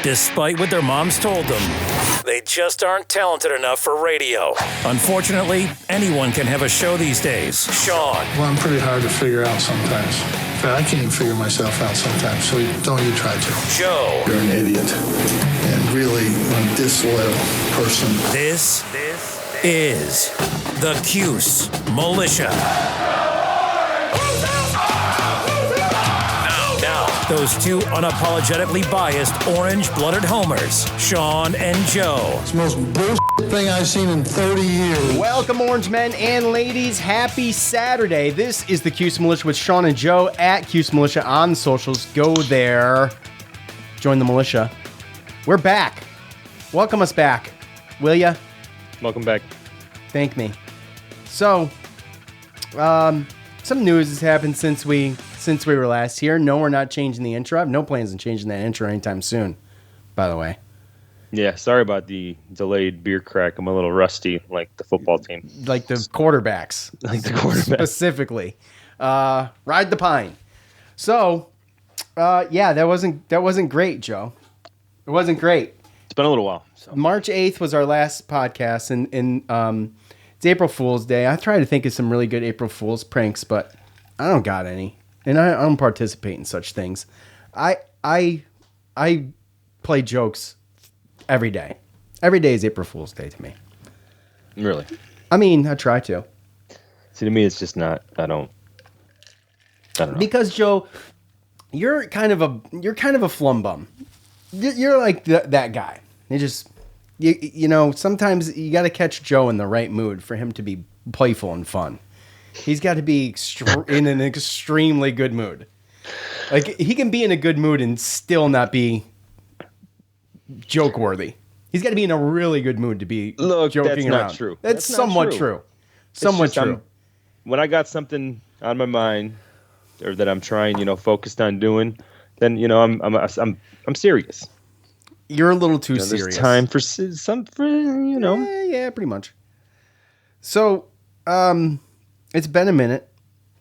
despite what their moms told them. They just aren't talented enough for radio. Unfortunately, anyone can have a show these days. Sean. Well, I'm pretty hard to figure out sometimes. In fact, I can't even figure myself out sometimes, so don't you try to. Joe. You're an idiot and really a disloyal person. This is the Cuse Militia. Now, those two unapologetically biased orange-blooded homers, Sean and Joe. It's the most bullshit thing I've seen in 30 years. Welcome, orange men and ladies. Happy Saturday. This is the Cuse Militia with Sean and Joe at Cuse Militia on the socials. Go there. Join the militia. We're back. Welcome us back, will ya? Welcome back. Thank me. So, some news has happened since we were last here. No, we're not changing the intro. I have no plans on changing that intro anytime soon, by the way. Yeah, sorry about the delayed beer crack. I'm a little rusty, like the football team. Like the quarterbacks. Specifically. Ride the pine. So, yeah, that wasn't great, Joe. It wasn't great. It's been a little while. So. March 8th was our last podcast, and it's April Fool's Day. I try to think of some really good April Fool's pranks, but I don't got any, and I don't participate in such things. I play jokes every day. Every day is April Fool's Day to me. Really? I mean, I try to. See, to me, it's just not. I don't know. Because Joe, you're kind of a flum bum. You're like that guy. You know, sometimes you got to catch Joe in the right mood for him to be playful and fun. He's got to be in an extremely good mood. Like, he can be in a good mood and still not be joke worthy. He's got to be in a really good mood to be joking that's around. Not true. That's somewhat true. Somewhat true. When I got something on my mind, or that I'm trying, focused on doing, then I'm serious. You're a little too serious. There's time for some. Yeah, pretty much. So, it's been a minute.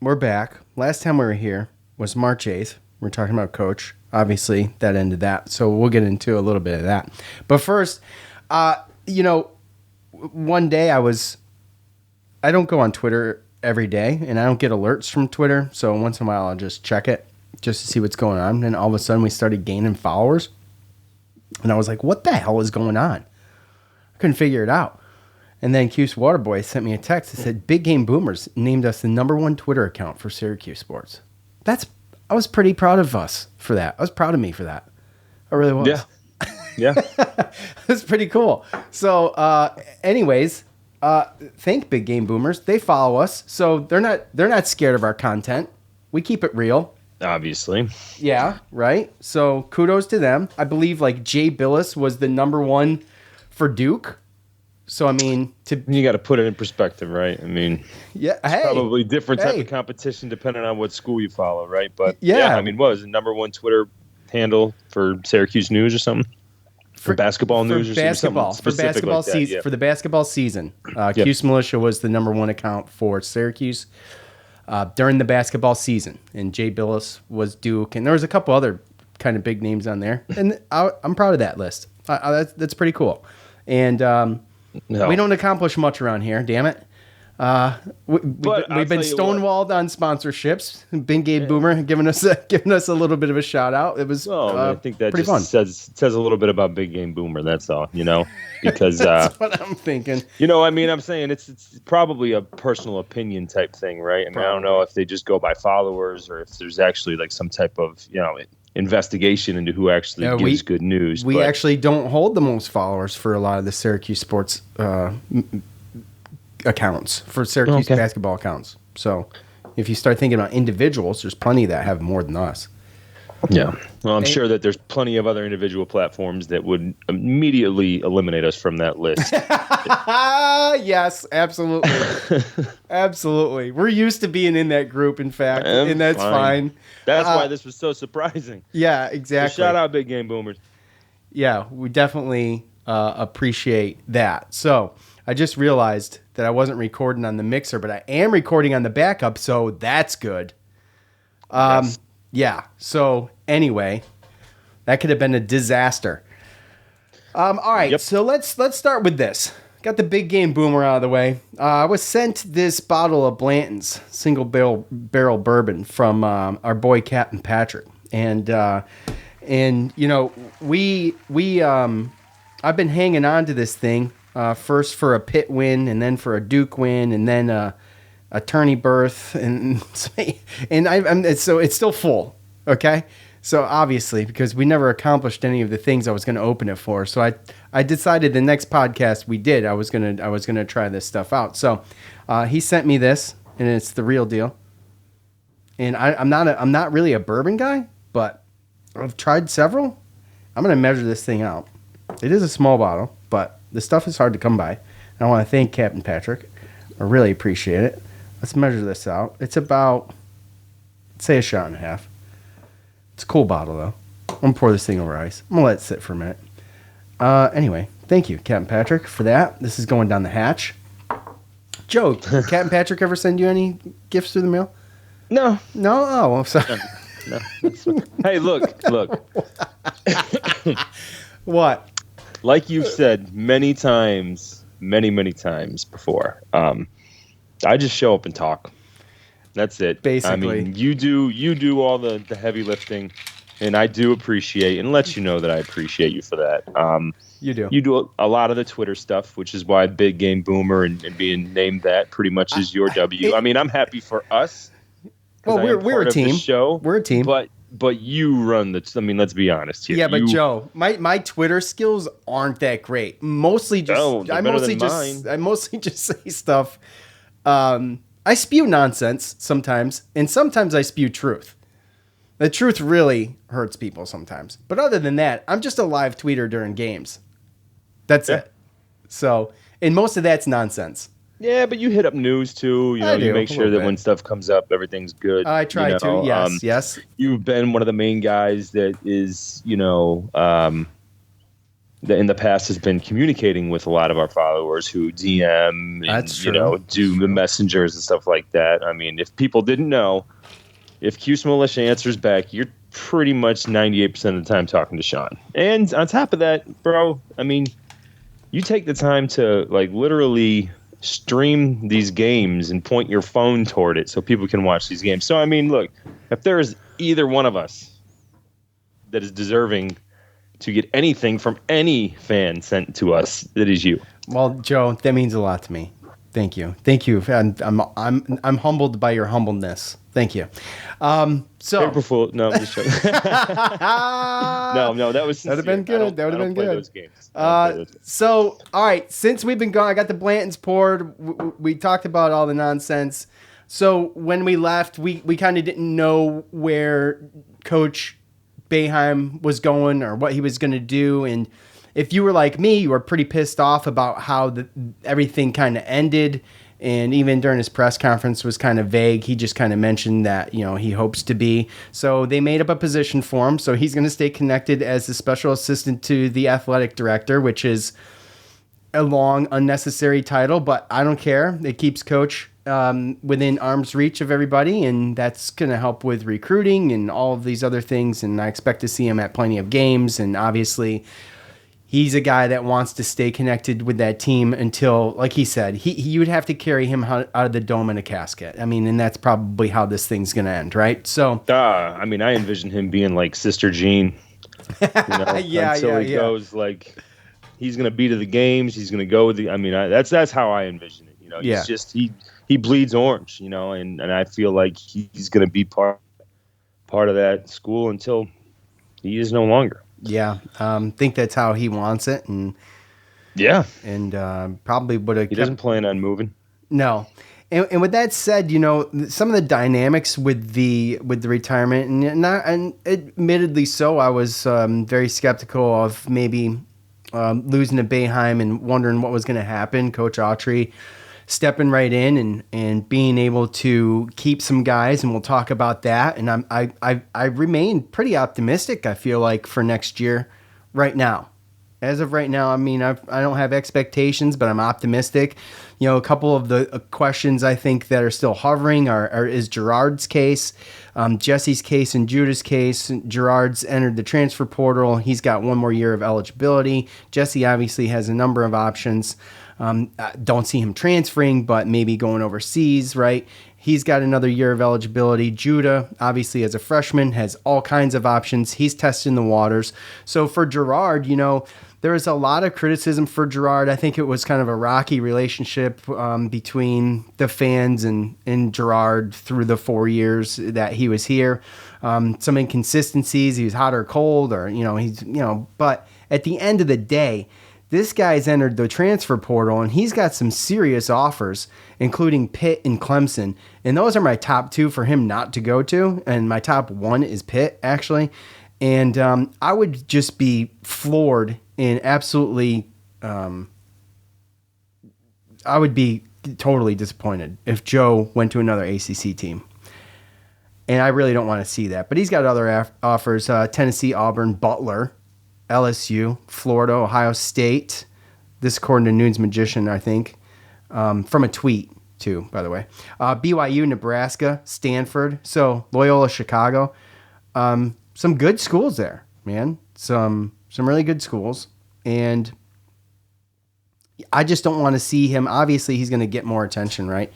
We're back. Last time we were here was March 8th. We're talking about Coach. Obviously, that ended that. So we'll get into a little bit of that. But first, one day I don't go on Twitter every day, and I don't get alerts from Twitter. So once in a while, I'll just check it just to see what's going on. And all of a sudden, we started gaining followers. And I was like, what the hell is going on? I couldn't figure it out. And then Cuse Waterboy sent me a text that said, Big Game Boomers named us the number 1 Twitter account for Syracuse sports. I was pretty proud of us for that. I was proud of me for that. I really was. Yeah. That's pretty cool. So, anyways, thank Big Game Boomers. They follow us, so they're not scared of our content. We keep it real. Obviously. Yeah, right? So kudos to them. I believe like Jay Billis was the number 1 for Duke. So, I mean, you got to put it in perspective, right? I mean, yeah, it's probably different type of competition depending on what school you follow, right? But yeah, I mean, what was the number 1 Twitter handle for Syracuse news or something? For basketball news or something? For basketball season. Yeah. For the basketball season. Cuse Militia was the number 1 account for Syracuse during the basketball season. And Jay Billis was Duke. And there was a couple other kind of big names on there. And I'm proud of that list. That's pretty cool. And we don't accomplish much around here, damn it. We've been stonewalled on sponsorships. Big Game Boomer giving us a little bit of a shout out. It was I think that pretty just fun. says a little bit about Big Game Boomer. That's all, because that's what I'm thinking. I'm saying it's probably a personal opinion type thing, right? I mean, I don't know if they just go by followers or if there's actually like some type of investigation into who actually gives good news. We actually don't hold the most followers for a lot of the Syracuse sports accounts, for Syracuse basketball accounts. So if you start thinking about individuals, there's plenty that have more than us. Yeah. Well, I'm sure that there's plenty of other individual platforms that would immediately eliminate us from that list. Yes, absolutely. Absolutely. We're used to being in that group, in fact, and that's fine. That's why this was so surprising. Yeah, exactly. So shout out Big Game Boomers. Yeah, we definitely appreciate that. So I just realized that I wasn't recording on the mixer, but I am recording on the backup, so that's good. Yes. Yeah, so anyway, that could have been a disaster. All right, so let's start with this. Got the big game boomer out of the way. I was sent this bottle of Blanton's single barrel bourbon from our boy Captain Patrick, and you know I've been hanging on to this thing first for a Pitt win, and then for a Duke win, and then a tourney berth, and so it's still full. Okay. So obviously, because we never accomplished any of the things I was going to open it for, so I decided the next podcast we did, I was gonna try this stuff out. So he sent me this, and it's the real deal. And I'm not really a bourbon guy, but I've tried several. I'm gonna measure this thing out. It is a small bottle, but the stuff is hard to come by. And I want to thank Captain Patrick. I really appreciate it. Let's measure this out. It's about, say, a shot and a half. It's a cool bottle, though. I'm going to pour this thing over ice. I'm going to let it sit for a minute. Anyway, thank you, Captain Patrick, for that. This is going down the hatch. Joe, did Captain Patrick ever send you any gifts through the mail? No. No? Oh, I'm sorry. No. Hey, look. What? Like you've said many times before, I just show up and talk. That's it. Basically. I mean, you do all the heavy lifting, and I do appreciate and let you know that I appreciate you for that. You do. You do a lot of the Twitter stuff, which is why Big Game Boomer and being named that pretty much is your W. I mean, I'm happy for us. Well, we're a team. We're a team. But you run the. I mean, let's be honest here. Yeah, but Joe, my Twitter skills aren't that great. Mostly just. I mostly just say stuff. I spew nonsense sometimes, and sometimes I spew truth. The truth really hurts people sometimes. But other than that, I'm just a live tweeter during games. That's it. So, and most of that's nonsense. Yeah, but you hit up news too. You know, you make sure that when stuff comes up, everything's good. I try to. Yes. You've been one of the main guys that is, that in the past has been communicating with a lot of our followers who DM and, do the messengers and stuff like that. I mean, if people didn't know, if Cuse Militia answers back, you're pretty much 98% of the time talking to Sean. And on top of that, bro, I mean, you take the time to literally stream these games and point your phone toward it so people can watch these games. So, I mean, look, if there is either one of us that is deserving to get anything from any fan sent to us, that is you. Well, Joe, that means a lot to me. Thank you. I'm humbled by your humbleness. Thank you. So April no, I'm just joking. no, that was sincere. That'd have been good. That would have been good. Those games. So, all right, since we've been gone, I got the Blantons poured. We talked about all the nonsense. So when we left, we kind of didn't know where Coach Boeheim was going or what he was going to do. And if you were like me, you were pretty pissed off about how everything kind of ended. And even during his press conference was kind of vague. He just kind of mentioned that, he hopes to be. So they made up a position for him. So he's going to stay connected as the special assistant to the athletic director, which is a long, unnecessary title, but I don't care. It keeps Coach within arm's reach of everybody, and that's going to help with recruiting and all of these other things. And I expect to see him at plenty of games. And obviously, he's a guy that wants to stay connected with that team until, like he said, you would have to carry him out of the dome in a casket. I mean, and that's probably how this thing's going to end, right? So, I mean, I envision him being like Sister Jean, until he goes he's going to be to the games. He's going to go with that's how I envision it. He's just he bleeds orange, and I feel like he's going to be part of that school until he is no longer. Yeah, think that's how he wants it, and probably would have. He doesn't plan on moving. No, and with that said, some of the dynamics with the retirement, and admittedly so, I was very skeptical of maybe losing to Boeheim and wondering what was going to happen. Coach Autry stepping right in and being able to keep some guys, and we'll talk about that. And I remain pretty optimistic, I feel like, for next year right now. As of right now, I mean, I don't have expectations, but I'm optimistic. A couple of the questions I think that are still hovering is Gerard's case, Jesse's case, and Judah's case. Gerard's entered the transfer portal. He's got one more year of eligibility. Jesse obviously has a number of options. Don't see him transferring, but maybe going overseas, right? He's got another year of eligibility. Judah, obviously, as a freshman, has all kinds of options. He's testing the waters. So for Gerard, there was a lot of criticism for Gerard. I think it was kind of a rocky relationship between the fans and Gerard through the 4 years that he was here. Some inconsistencies. He was hot or cold, or, but at the end of the day, this guy's entered the transfer portal, and he's got some serious offers, including Pitt and Clemson. And those are my top two for him not to go to. And my top one is Pitt, actually. And I would just be floored and absolutely, I would be totally disappointed if Joe went to another ACC team. And I really don't want to see that. But he's got other offers, Tennessee, Auburn, Butler, LSU, Florida, Ohio State. This according to Noon's Magician, I think, from a tweet too, by the way. BYU, Nebraska, Stanford, so Loyola, Chicago. Some good schools there, man. Some really good schools. And I just don't want to see him. Obviously, he's going to get more attention, right?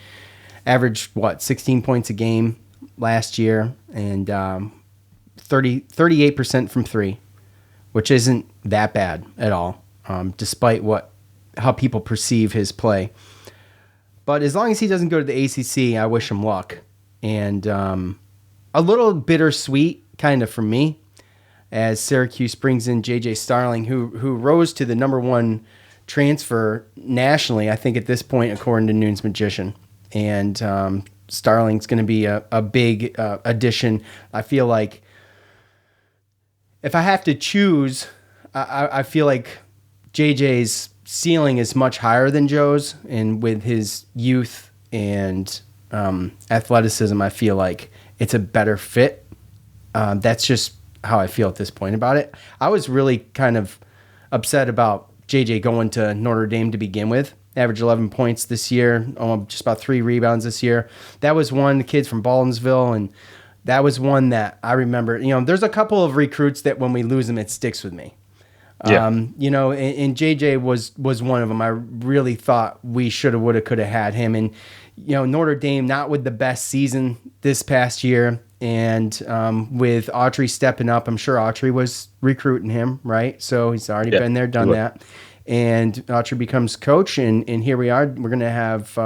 Averaged, 16 points a game last year, and 38% from three, which isn't that bad at all, despite how people perceive his play. But as long as he doesn't go to the ACC, I wish him luck. And a little bittersweet, kind of, for me, as Syracuse brings in J.J. Starling, who rose to the number one transfer nationally, I think, at this point, according to Noon's Magician. And Starling's going to be a big addition. I feel like if I have to choose, I feel like JJ's ceiling is much higher than Joe's, and with his youth and athleticism, I feel like it's a better fit. That's just how I feel at this point about it. I was really kind of upset about JJ going to Notre Dame to begin with. Averaged 11 points this year, just about 3 rebounds this year. That was one, the kid's from Baldwinsville, and that was one that I remember. There's a couple of recruits that when we lose them, it sticks with me. Yeah. And JJ was one of them. I really thought we should have, would have, could have had him. And, Notre Dame, not with the best season this past year. And with Autry stepping up, I'm sure Autry was recruiting him, right? So he's already been there, done that. And Autry becomes coach, and here we are. We're going to have,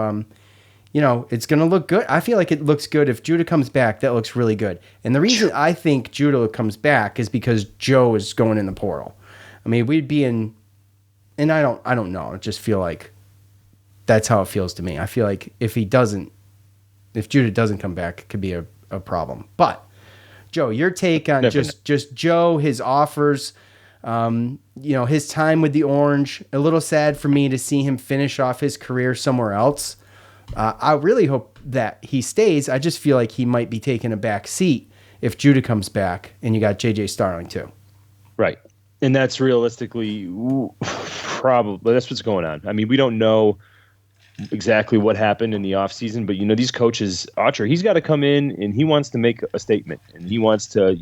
it's going to look good. I feel like it looks good. If Judah comes back, that looks really good. And the reason I think Judah comes back is because Joe is going in the portal. I mean, we'd be in, and I don't know. I just feel like that's how it feels to me. I feel like if Judah doesn't come back, it could be a problem. But Joe, your take on just Joe, his offers, his time with the Orange. A little sad for me to see him finish off his career somewhere else. I really hope that he stays. I just feel like he might be taking a back seat if Judah comes back, and you got J.J. Starling too. Right. And that's realistically probably that's what's going on. I mean, we don't know exactly what happened in the offseason, but these coaches, Autry, he's got to come in and he wants to make a statement, and he wants to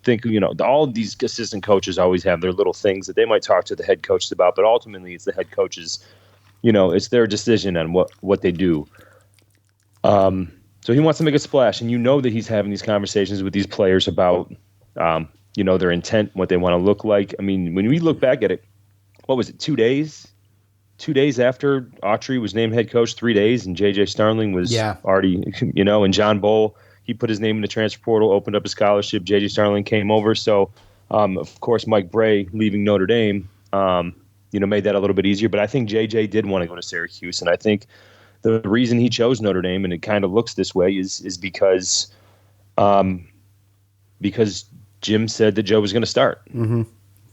think all of these assistant coaches always have their little things that they might talk to the head coaches about, but ultimately it's the head coaches, it's their decision on what they do. So he wants to make a splash, and that he's having these conversations with these players about their intent, what they want to look like. I mean, when we look back at it, what was it, 2 days? 2 days after Autry was named head coach, 3 days, and J.J. Starling was already, and John Bull, he put his name in the transfer portal, opened up a scholarship. J.J. Starling came over. So, of course, Mike Bray leaving Notre Dame, made that a little bit easier. But I think J.J. did want to go to Syracuse, and I think the reason he chose Notre Dame, and it kind of looks this way, is because Jim said that Joe was going to start. Mm-hmm.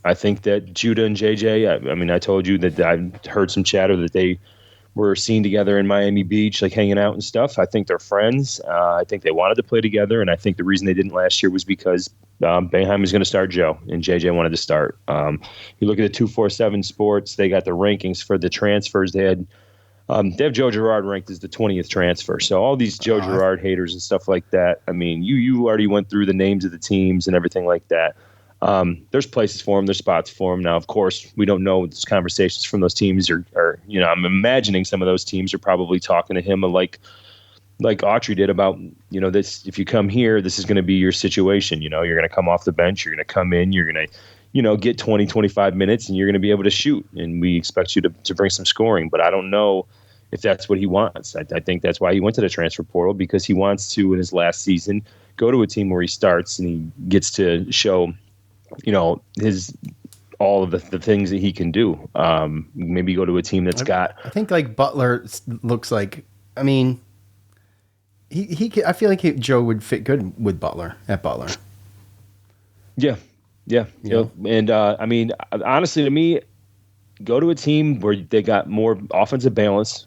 I think that Judah and JJ, I told you that I heard some chatter that they were seen together in Miami Beach, like hanging out and stuff. I think they're friends. I think they wanted to play together, and I think the reason they didn't last year was because Boeheim was going to start Joe, and JJ wanted to start. You look at the 247 Sports, they got the rankings for the transfers. They had They have Joe Girard ranked as the 20th transfer. So all these Joe Girard haters and stuff like that. I mean, you already went through the names of the teams and everything like that. There's places for him. There's spots for him. Now, of course, we don't know what those conversations from those teams are, I'm imagining some of those teams are probably talking to him like Autry did about, this, if you come here, this is going to be your situation. You're going to come off the bench. You're going to come in. You're going to, get 20, 25 minutes, and you're going to be able to shoot. And we expect you to bring some scoring. But I don't know if that's what he wants. I think that's why he went to the transfer portal, because he wants to, in his last season, go to a team where he starts and he gets to show, all of the things that he can do. Maybe go to a team that's got. I think like Butler looks like. I mean, I feel like Joe would fit good with Butler at Butler. Yeah. And I mean, honestly, to me, go to a team where they got more offensive balance,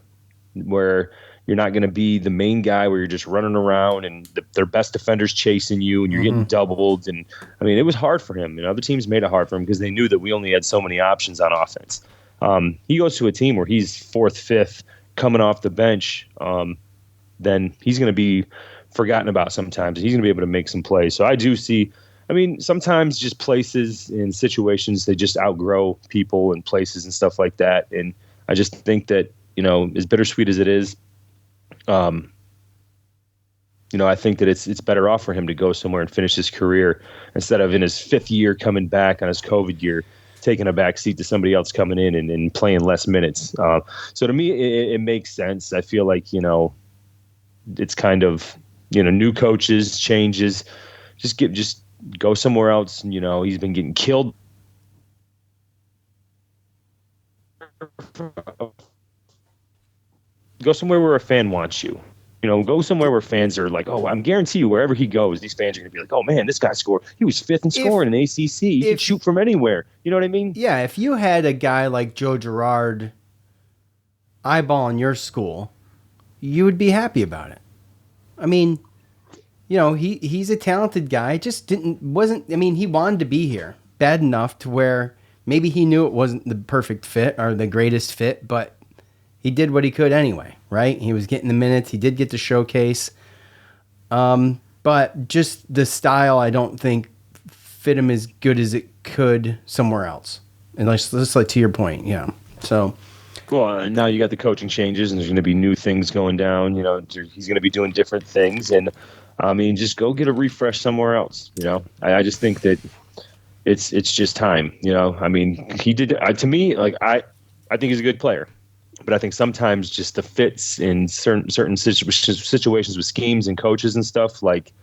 where you're not going to be the main guy, where you're just running around and their best defenders chasing you and you're getting doubled. And I mean, it was hard for him, and other teams made it hard for him because they knew that we only had so many options on offense. He goes to a team where he's 4th, 5th, coming off the bench. Then he's going to be forgotten about sometimes. He's going to be able to make some plays. So I do see, sometimes just places and situations, they just outgrow people and places and stuff like that. And I just think that, as bittersweet as it is, I think that it's better off for him to go somewhere and finish his career instead of in his 5th year coming back on his COVID year, taking a back seat to somebody else coming in and playing less minutes. So to me, it makes sense. I feel like, it's kind of, new coaches, changes, just go somewhere else. He's been getting killed. Go somewhere where a fan wants you. Go somewhere where fans are like, oh, I'm guarantee you wherever he goes, these fans are going to be like, oh, man, this guy scored. He was 5th in scoring in ACC. He could shoot from anywhere. You know what I mean? Yeah, if you had a guy like Joe Girard eyeballing your school, you would be happy about it. I mean, he's a talented guy. Just he wanted to be here bad enough to where maybe he knew it wasn't the perfect fit or the greatest fit, but he did what he could anyway, right? He was getting the minutes. He did get to showcase. But just the style, I don't think fit him as good as it could somewhere else. And just like to your point, yeah. So. Well, now you got the coaching changes, and there's going to be new things going down. He's going to be doing different things, and just go get a refresh somewhere else. I just think that it's just time. He did to me. Like I think he's a good player, but I think sometimes just the fits in certain situations with schemes and coaches and stuff. Like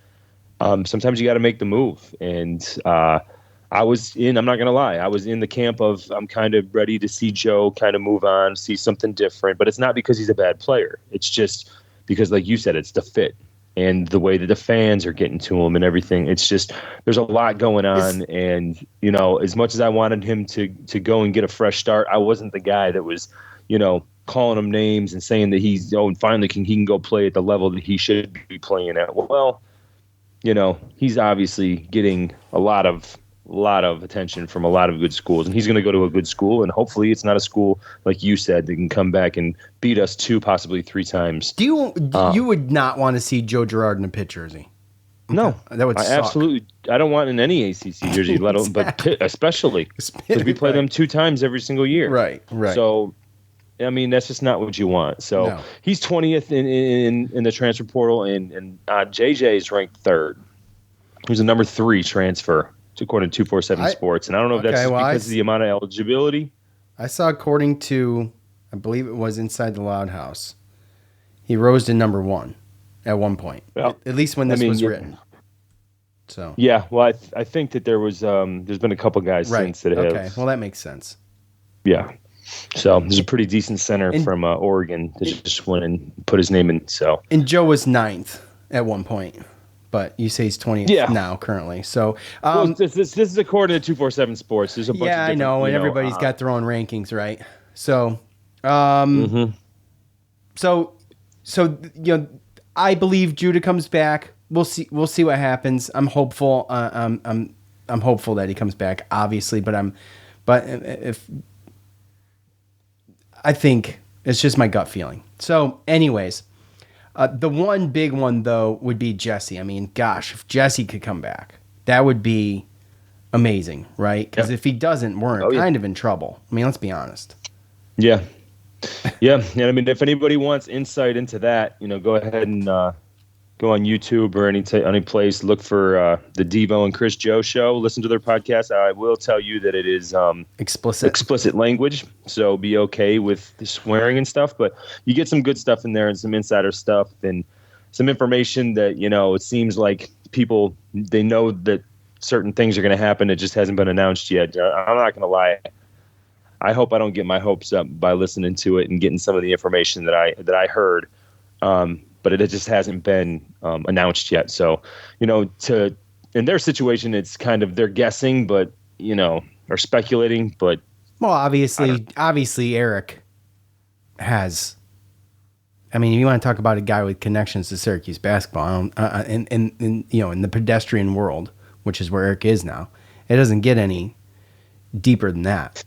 sometimes you got to make the move, and I'm not going to lie, I was in the camp of I'm kind of ready to see Joe kind of move on, see something different. But it's not because he's a bad player. It's just because, like you said, it's the fit and the way that the fans are getting to him and everything. It's just there's a lot going on. And, as much as I wanted him to go and get a fresh start, I wasn't the guy that was, calling him names and saying that and finally he can go play at the level that he should be playing at. Well, he's obviously getting a lot of attention from a lot of good schools, and he's going to go to a good school, and hopefully it's not a school like you said that can come back and beat us 2, possibly 3 times. You would not want to see Joe Girard in a Pitt jersey? No, that would suck. Absolutely. I don't want in any ACC jersey, let alone, but Pitt especially, because we play them 2 times every single year. Right. So, that's just not what you want. So He's 20th in the transfer portal, and JJ is ranked 3rd. He's a number 3 transfer, according to 247 Sports. And I don't know if that's because of the amount of eligibility. I saw, according to, I believe it was Inside the Loud House, he rose to number 1 at one point. Well, at least when this was written. So yeah, well, I think that there was there's been a couple guys since that have. Okay, well, that makes sense. Yeah. So there's a pretty decent center from Oregon that just went and put his name in. So and Joe was 9th at one point. But you say he's 20th now currently. So this is according to 247 Sports. There's a bunch of different, I know, and everybody's got their own rankings, right? So so I believe Judah comes back. We'll see what happens. I'm hopeful. I'm hopeful that he comes back, obviously, but if I think It's just my gut feeling. So, anyways, the one big one, though, would be Jesse. I mean, gosh, if Jesse could come back, that would be amazing, right? Because if he doesn't, we're kind of in trouble. I mean, let's be honest. Yeah. Yeah. And I mean, if anybody wants insight into that, go ahead and go on YouTube or any place, look for the Devo and Chris Joe show, listen to their podcast. I will tell you that it is explicit language, so be okay with the swearing and stuff, but you get some good stuff in there and some insider stuff and some information that, it seems like people, they know that certain things are going to happen. It just hasn't been announced yet. I'm not going to lie. I hope I don't get my hopes up by listening to it and getting some of the information that I heard. But it just hasn't been announced yet. So, in their situation, it's kind of they're guessing, but or speculating. But obviously, Eric has. I mean, if you want to talk about a guy with connections to Syracuse basketball, in the pedestrian world, which is where Eric is now, it doesn't get any deeper than that.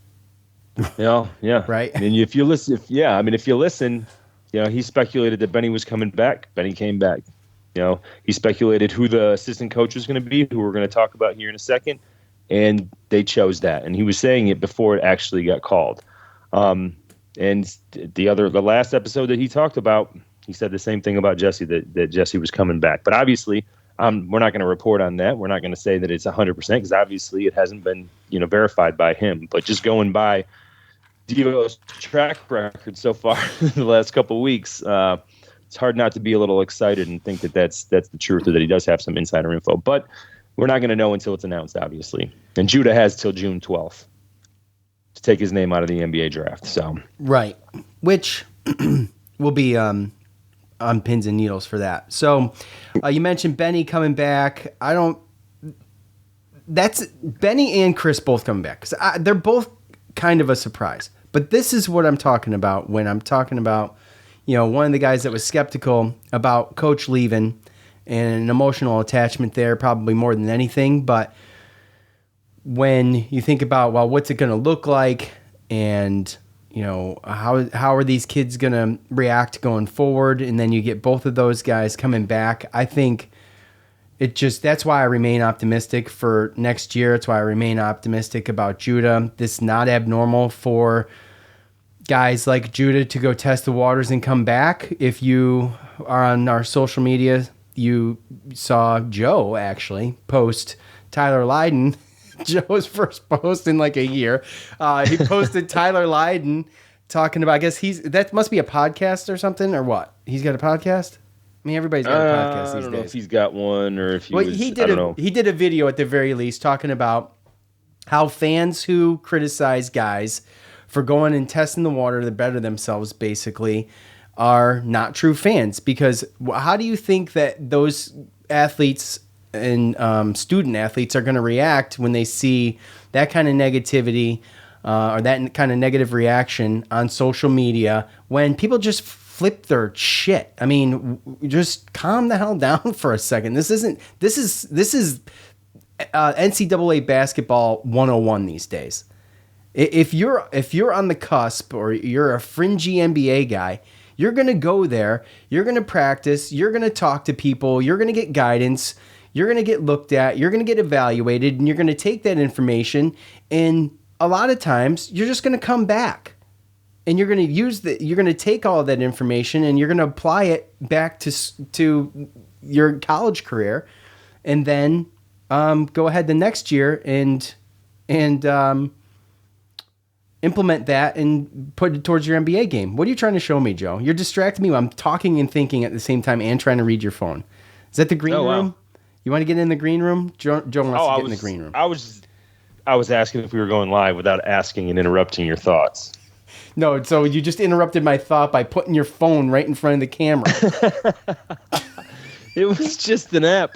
Yeah. Right. And if you listen, he speculated that Benny was coming back. Benny came back. He speculated who the assistant coach was going to be, who we're going to talk about here in a second, and they chose that. And he was saying it before it actually got called. And the last episode that he talked about, he said the same thing about Jesse, that Jesse was coming back. But obviously, we're not going to report on that. We're not going to say that it's 100% because obviously it hasn't been verified by him. But just going by Devo's track record so far in the last couple of weeks, it's hard not to be a little excited and think that that's the truth, or that he does have some insider info. But we're not going to know until it's announced, obviously. And Judah has till June 12th to take his name out of the NBA draft. So right, which will be on pins and needles for that. So you mentioned Benny coming back. That's Benny and Chris both coming back because they're both kind of a surprise. But this is what I'm talking about when I'm talking about, one of the guys that was skeptical about Coach leaving and an emotional attachment there, probably more than anything. But when you think about, well, what's it going to look like, and how are these kids going to react going forward, and then you get both of those guys coming back, I think that's why I remain optimistic for next year. It's why I remain optimistic about Judah. This is not abnormal for guys like Judah to go test the waters and come back. If you are on our social media, you saw Joe actually post Tyler Lydon, Joe's first post in like a year. He posted Tyler Lydon talking about, I guess that must be a podcast or something, or what? He's got a podcast? I mean, everybody's got a podcast these days. I don't know if he's got one or if he did a video at the very least talking about how fans who criticize guys for going and testing the water to better themselves basically are not true fans. Because how do you think that those athletes and student athletes are going to react when they see that kind of negativity or that kind of negative reaction on social media when people just flip their shit? I mean, just calm the hell down for a second. This is NCAA basketball 101 these days. If you're on the cusp or you're a fringy NBA guy, you're going to go there, you're going to practice, you're going to talk to people, you're going to get guidance, you're going to get looked at, you're going to get evaluated, and you're going to take that information, and a lot of times you're just going to come back. And you're going to take all of that information and you're going to apply it back to your college career, and then go ahead the next year and implement that and put it towards your NBA game. What are you trying to show me, Joe? You're distracting me. I'm talking and thinking at the same time and trying to read your phone. Is that the green room? Wow. You want to get in the green room? Joe wants to get in the green room. I was asking if we were going live without asking and interrupting your thoughts. No, so you just interrupted my thought by putting your phone right in front of the camera. It was just an app.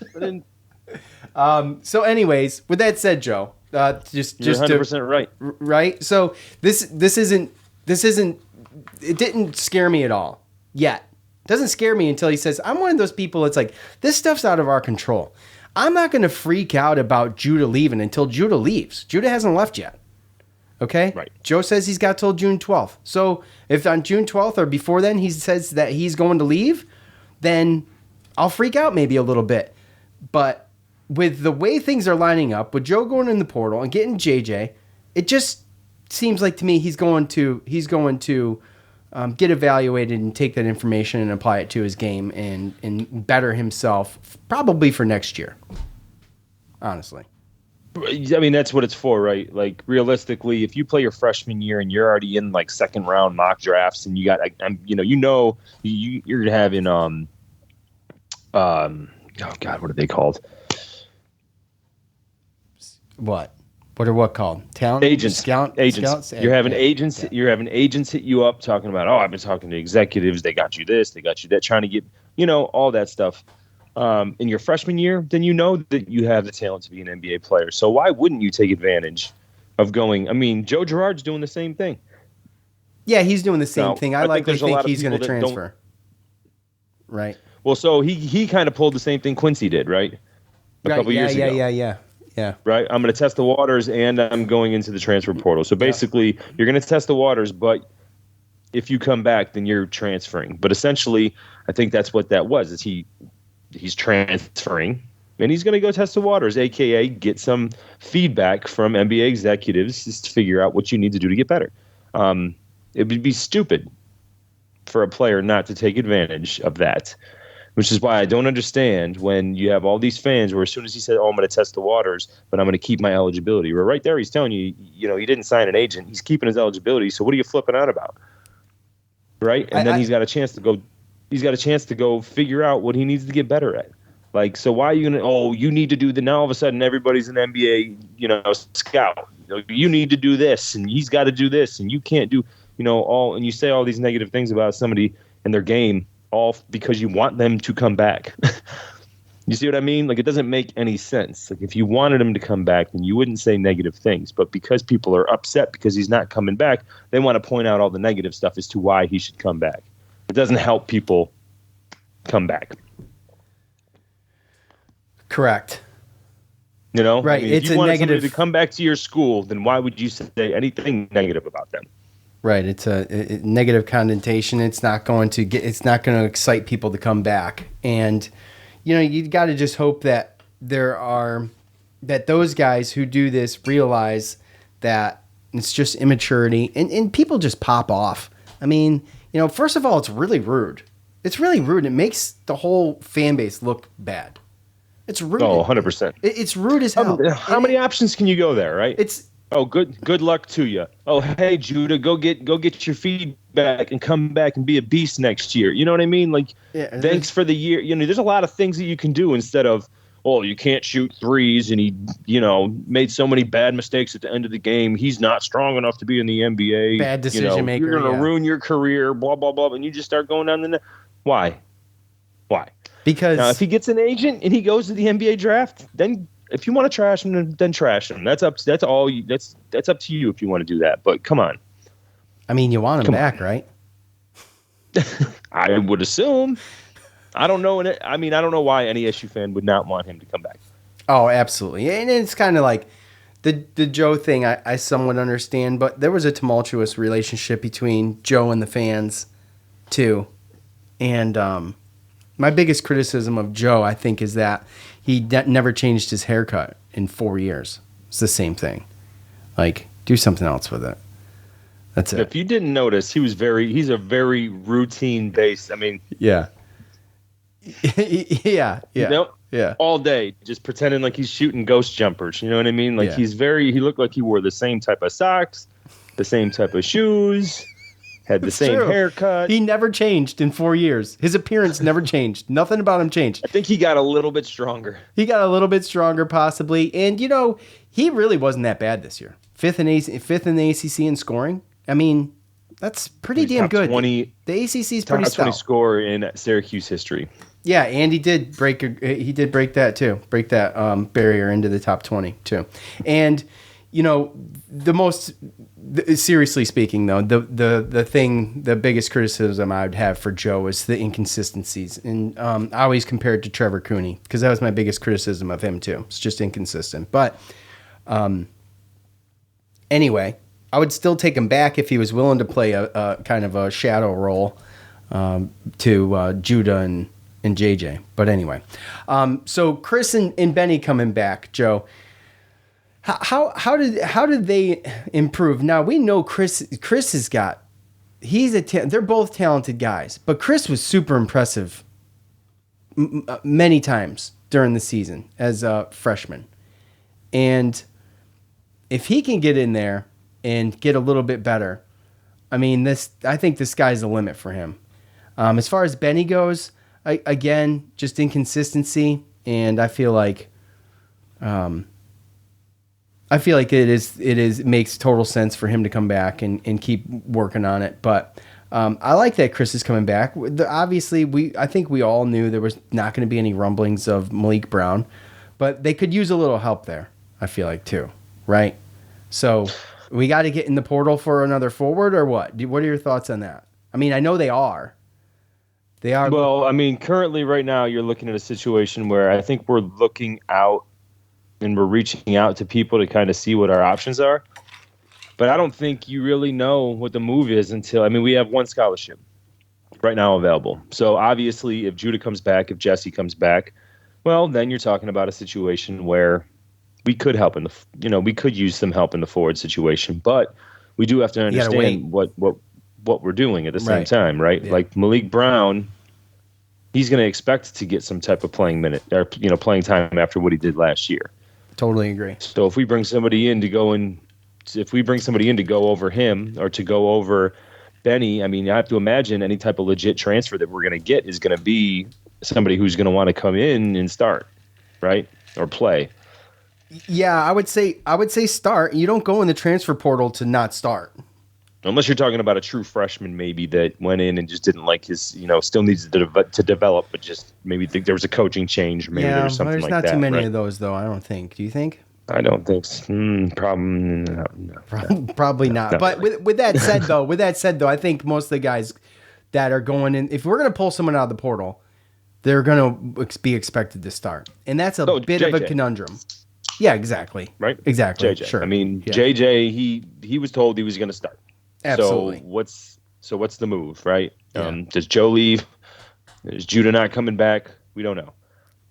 So anyways, with that said, Joe, you're 100% right. Right? So this isn't it didn't scare me at all yet. It doesn't scare me until he says, I'm one of those people that's like, this stuff's out of our control. I'm not going to freak out about Judah leaving until Judah leaves. Judah hasn't left yet. Okay? Right. Joe says he's got till June 12th. So if on June 12th or before then he says that he's going to leave, then I'll freak out maybe a little bit. But with the way things are lining up, with Joe going in the portal and getting JJ, it just seems like to me he's going to get evaluated and take that information and apply it to his game and better himself probably for next year. Honestly. I mean, that's what it's for, right? Like, realistically, if you play your freshman year and you're already in like second round mock drafts and you got, you're having, oh God, what are they called? What are what called? Talent agents. Agents. Scouts? You're having agents. Yeah. You're having agents hit you up talking about, I've been talking to executives. They got you this. They got you that. Trying to get, all that stuff. In your freshman year, then you know that you have the talent to be an NBA player. So why wouldn't you take advantage of going? I mean, Joe Girard's doing the same thing. Yeah, he's doing the same thing. I like to think he's going to transfer. Right. Well, so he kind of pulled the same thing Quincy did, right? A couple years ago. Yeah. Right. I'm going to test the waters, and I'm going into the transfer portal. So basically, you're going to test the waters, but if you come back, then you're transferring. But essentially, I think that's what that was. Is he's transferring, and he's going to go test the waters, a.k.a. get some feedback from NBA executives just to figure out what you need to do to get better. It would be stupid for a player not to take advantage of that, which is why I don't understand when you have all these fans where as soon as he said, I'm going to test the waters, but I'm going to keep my eligibility. Well, right there, he's telling you, he didn't sign an agent. He's keeping his eligibility. So what are you flipping out about? Right? And then he's got a chance to go. He's got a chance to go figure out what he needs to get better at. Like, so why are you going to, you need to do now all of a sudden everybody's an NBA, scout. You need to do this, and he's got to do this, and you can't do, and you say all these negative things about somebody and their game, all because you want them to come back. You see what I mean? Like, it doesn't make any sense. Like, if you wanted him to come back, then you wouldn't say negative things. But because people are upset because he's not coming back, they want to point out all the negative stuff as to why he should come back. It doesn't help people come back. Correct. Right. I mean, it's if you want negative to come back to your school, then why would you say anything negative about them? Right. It's a negative connotation. It's not going to excite people to come back. And, you got to just hope that that those guys who do this realize that it's just immaturity and people just pop off. I mean, first of all, it's really rude. It's really rude. It makes the whole fan base look bad. It's rude. Oh, 100%. It's rude as hell. How many options can you go there, right? Good luck to you. Oh, hey, Judah, go get your feedback and come back and be a beast next year. You know what I mean? Like, thanks for the year. There's a lot of things that you can do instead of, you can't shoot threes and he, made so many bad mistakes at the end of the game. He's not strong enough to be in the NBA. Bad decision maker. You're going to ruin your career, blah, blah, blah. And you just start going down the net. Why? Because now, if he gets an agent and he goes to the NBA draft, then if you want to trash him, then trash him. That's up to you if you want to do that. But come on. I mean, you want him back, right? I would assume. I don't know. I don't know why any issue fan would not want him to come back. Oh, absolutely. And it's kind of like the Joe thing I somewhat understand, but there was a tumultuous relationship between Joe and the fans too. And my biggest criticism of Joe, I think, is that he never changed his haircut in 4 years. It's the same thing. Like, do something else with it. That's it. If you didn't notice, he's a very routine based. I mean, yeah. Yeah. Yeah. All day, just pretending like he's shooting ghost jumpers. You know what I mean? Like he looked like he wore the same type of socks, the same type of shoes, had the same haircut. He never changed in 4 years. His appearance never changed. Nothing about him changed. I think he got a little bit stronger. Possibly. And, he really wasn't that bad this year. Fifth in the ACC in scoring. I mean, that's pretty damn good. 20, the ACC is pretty stout. Top 20 score in Syracuse history. Yeah, and he did break that too. Break that barrier into the top 20 too. And seriously speaking though, the biggest criticism I would have for Joe is the inconsistencies. And I always compare it to Trevor Cooney because that was my biggest criticism of him too. It's just inconsistent. But anyway, I would still take him back if he was willing to play a kind of a shadow role to Judah and JJ. But anyway, so Chris and Benny coming back, Joe. How did they improve? Now we know Chris has got. They're both talented guys, but Chris was super impressive many times during the season as a freshman. And if he can get in there and get a little bit better, I mean, I think the sky's the limit for him. As far as Benny goes, again, just inconsistency, and I feel like it makes total sense for him to come back and keep working on it. But I like that Chris is coming back. Obviously, I think we all knew there was not going to be any rumblings of Malik Brown, but they could use a little help there, I feel like, too, right? So we got to get in the portal for another forward, or what? What are your thoughts on that? I mean, I know they are. They are. Well, I mean, currently right now you're looking at a situation where I think we're looking out and we're reaching out to people to kind of see what our options are. But I don't think you really know what the move is until, I mean, we have one scholarship right now available. So obviously if Judah comes back, if Jesse comes back, well, then you're talking about a situation where we could help we could use some help in the forward situation, but we do have to understand what we're doing at the same time, right? Yeah. Like Malik Brown, he's going to expect to get some type of playing time after what he did last year. Totally agree. So if we bring somebody in to go over him or to go over Benny, I mean, I have to imagine any type of legit transfer that we're going to get is going to be somebody who's going to want to come in and start, right? Or play. Yeah, I would say start. You don't go in the transfer portal to not start. Unless you're talking about a true freshman, maybe that went in and just didn't like his, still needs to develop, but just maybe think there was a coaching change. Maybe there was something like that. There's not too many of those, though, I don't think. Do you think? I don't think so. No. Probably not. But with that said, though, I think most of the guys that are going in, if we're going to pull someone out of the portal, they're going to be expected to start. And that's a bit JJ. Of a conundrum. Yeah, exactly. Right? Exactly. JJ. Sure. I mean, yeah. JJ, he was told he was going to start. Absolutely. So what's the move, right? Yeah. Does Joe leave? Is Judah not coming back? We don't know.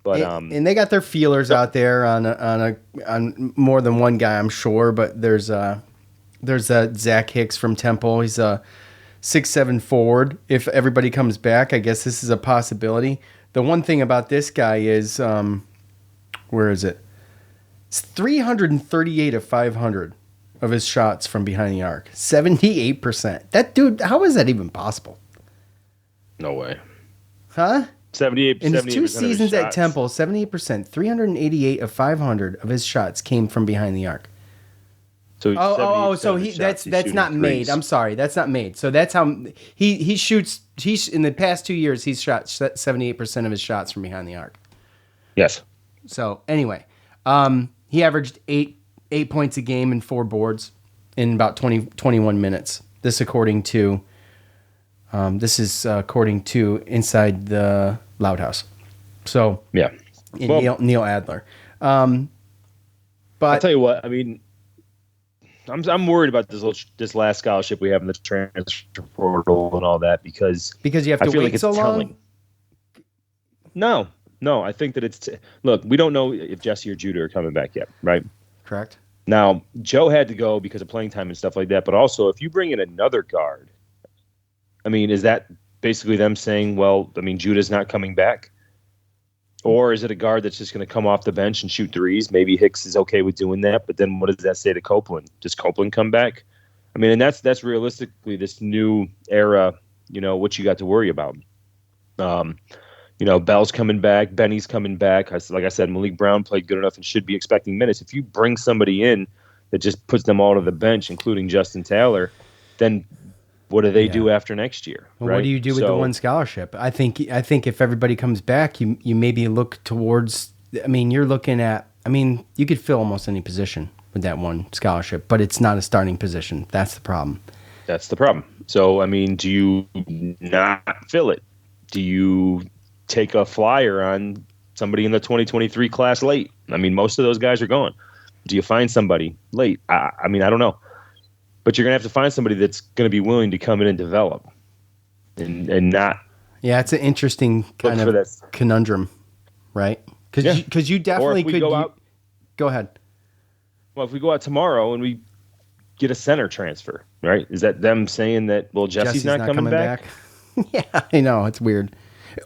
But and they got their feelers out there on more than one guy, I'm sure. But there's Zach Hicks from Temple. He's a 6'7" forward. If everybody comes back, I guess this is a possibility. The one thing about this guy is, where is it? It's 338 of 500. Of his shots from behind the arc. 78%. That dude, how is that even possible? No way. Huh? 78%. In his 2 seasons at Temple, 78%. 388 of 500 of his shots came from behind the arc. So so that's not made. I'm sorry, that's not made. So that's how he shoots. He's in the past 2 years he's shot 78% of his shots from behind the arc. Yes. So anyway, he averaged 8 points a game and 4 boards in about 21 minutes. This is according to Inside the Loud House. So yeah, Neil Adler. But I'll tell you what. I mean, I'm worried about this last scholarship we have in the transfer portal and all that because you have to wait so long. No, I think that look. We don't know if Jesse or Judah are coming back yet, right? Correct. Now, Joe had to go because of playing time and stuff like that. But also, if you bring in another guard, I mean, is that basically them saying, well, I mean, Judah's not coming back? Or is it a guard that's just going to come off the bench and shoot threes? Maybe Hicks is okay with doing that. But then what does that say to Copeland? Does Copeland come back? I mean, and that's realistically this new era, what you got to worry about. Bell's coming back. Benny's coming back. Like I said, Malik Brown played good enough and should be expecting minutes. If you bring somebody in that just puts them all to the bench, including Justin Taylor, then what do they do after next year? Well, right? What do you do with the one scholarship? I think if everybody comes back, you maybe look towards. I mean, you're looking at. I mean, you could fill almost any position with that one scholarship, but it's not a starting position. That's the problem. That's the problem. So, I mean, do you not fill it? Do you take a flyer on somebody in the 2023 class late? I mean, most of those guys are gone. Do you find somebody late? I mean, I don't know. but you're going to have to find somebody that's going to be willing to come in and develop and not. Yeah, it's an interesting kind of conundrum, right? Because you definitely could. Go ahead. Well, if we go out tomorrow and we get a center transfer, right? Is that them saying that, well, Jesse's not coming back? Yeah, I know. It's weird.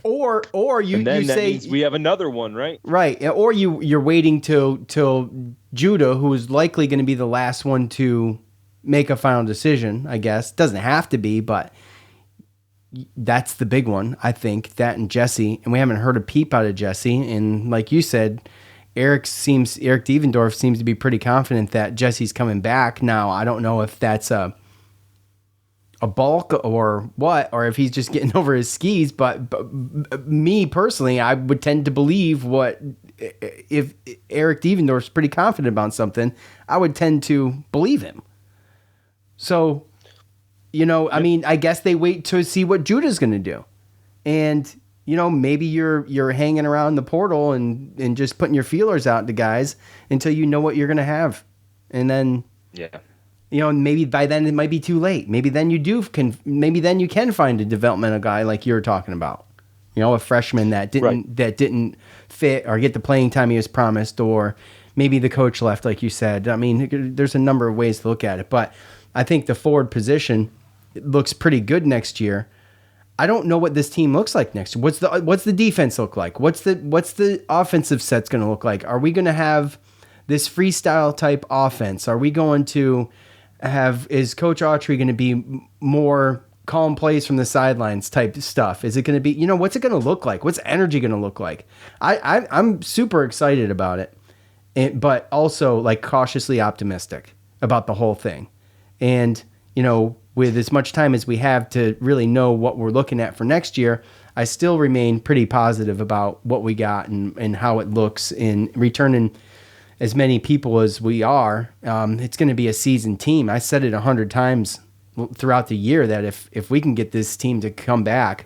Or you say means we have another one, right? Right. Or you're waiting till Judah, who is likely going to be the last one to make a final decision, I guess. Doesn't have to be, but that's the big one, I think, that and Jesse. And we haven't heard a peep out of Jesse. And like you said, Eric Devendorf seems to be pretty confident that Jesse's coming back. Now, I don't know if that's a bulk or what, or if he's just getting over his skis. But me personally, I would tend to believe if Eric Devendorf's pretty confident about something, I would tend to believe him. So, I mean, I guess they wait to see what Judah's going to do. And, maybe you're hanging around the portal and just putting your feelers out to guys until you know what you're going to have. And then, maybe by then it might be too late. Maybe then you can find a developmental guy like you're talking about. A freshman that didn't fit or get the playing time he was promised, or maybe the coach left, like you said. I mean, there's a number of ways to look at it, but I think the forward position looks pretty good next year. I don't know what this team looks like next year. What's the defense look like? What's the offensive set's going to look like? Are we going to have this freestyle type offense? Are we going to is Coach Autry going to be more calm plays from the sidelines type stuff? Is it going to be, what's it going to look like? What's energy going to look like? I'm super excited about it, but also like cautiously optimistic about the whole thing. And, with as much time as we have to really know what we're looking at for next year, I still remain pretty positive about what we got and how it looks in returning as many people as we are. It's going to be a seasoned team. I said it 100 times throughout the year that if we can get this team to come back,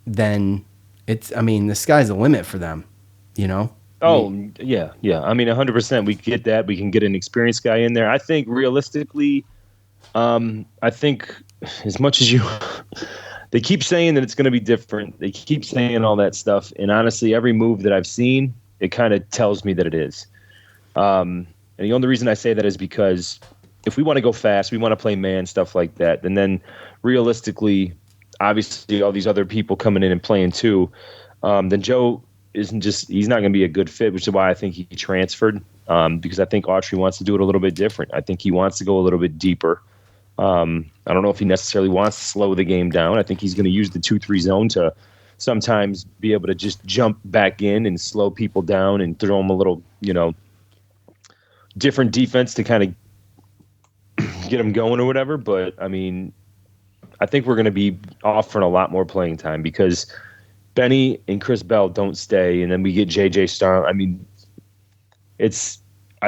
then the sky's the limit for them, Oh, yeah. I mean, 100%. We get that. We can get an experienced guy in there. I think realistically, I think as much as they keep saying that it's going to be different. They keep saying all that stuff. And honestly, every move that I've seen, it kind of tells me that it is. And the only reason I say that is because if we want to go fast, we want to play man, stuff like that. And then realistically, obviously all these other people coming in and playing too, then Joe he's not going to be a good fit, which is why I think he transferred, because I think Autry wants to do it a little bit different. I think he wants to go a little bit deeper. I don't know if he necessarily wants to slow the game down. I think he's going to use the 2-3 zone to sometimes be able to just jump back in and slow people down and throw them a little, different defense to kind of get them going or whatever. But, I mean, I think we're going to be offering a lot more playing time because Benny and Chris Bell don't stay, and then we get J.J. Starr. I mean, I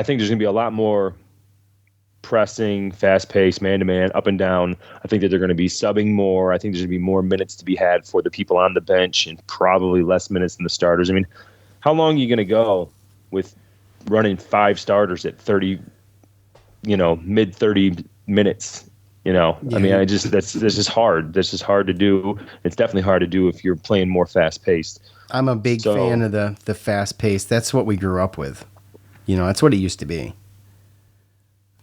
think there's going to be a lot more pressing, fast-paced, man-to-man, up and down. I think that they're going to be subbing more. I think there's going to be more minutes to be had for the people on the bench and probably less minutes than the starters. I mean, how long are you going to go with running 5 starters at 30, mid 30 minutes? Yeah. I mean, that's just hard. That's just hard to do. It's definitely hard to do if you're playing more fast-paced. I'm a big fan of the fast-paced. That's what we grew up with. That's what it used to be.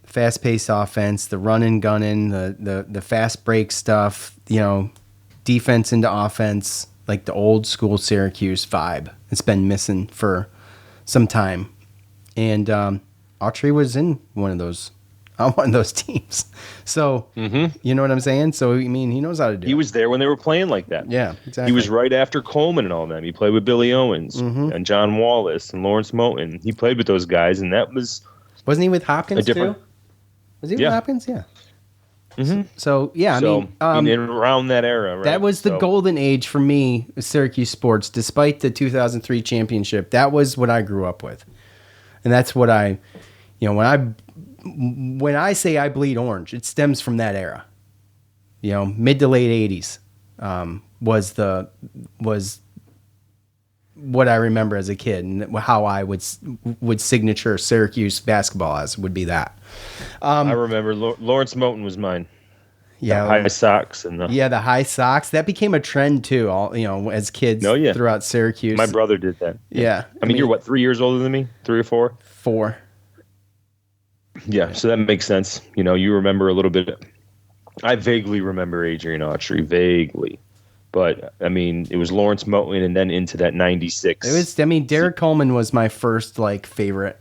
Fast-paced offense, the running, gunning, the fast break stuff, defense into offense, like the old school Syracuse vibe. It's been missing for some time. And Autry was in one of those teams. So, You know what I'm saying? So, I mean, he knows how to do it. He was there when they were playing like that. Yeah, exactly. He was right after Coleman and all them. He played with Billy Owens and John Wallace and Lawrence Moten. He played with those guys, and that was... Wasn't he with Hopkins, too? Was he with Hopkins? Yeah. Mm-hmm. So, I mean... around that era, right? That was the golden age for me, Syracuse sports, despite the 2003 championship. That was what I grew up with. And that's what when I say I bleed orange, it stems from that era. Mid to late 80s was what I remember as a kid and how I would signature Syracuse basketball as would be that. I remember Lawrence Moten was mine. Yeah, the high socks and the high socks that became a trend too. All as kids throughout Syracuse. My brother did that. Yeah, I mean, you're what, 3 years older than me? 3 or 4? 4. Yeah, so that makes sense. You remember a little bit. I vaguely remember Adrian Autry, vaguely. But, I mean, it was Lawrence Moten and then into that 96. Derek Coleman was my first, favorite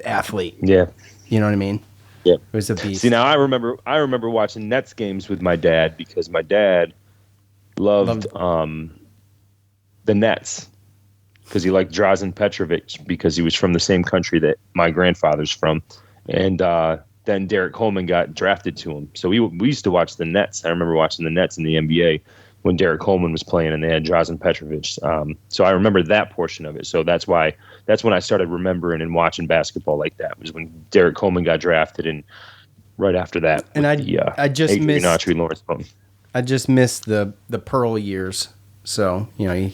athlete. Yeah. You know what I mean? Yeah. It was a beast. See, now I remember watching Nets games with my dad because my dad loved the Nets because he liked Drazen Petrovic because he was from the same country that my grandfather's from. And then Derek Coleman got drafted to him. So we used to watch the Nets. I remember watching the Nets in the NBA when Derek Coleman was playing and they had Drazen Petrovic. So I remember that portion of it. So that's when I started remembering and watching basketball like that, was when Derek Coleman got drafted and right after that. And I just missed Lawrence Moten. I just missed the Pearl years. So, I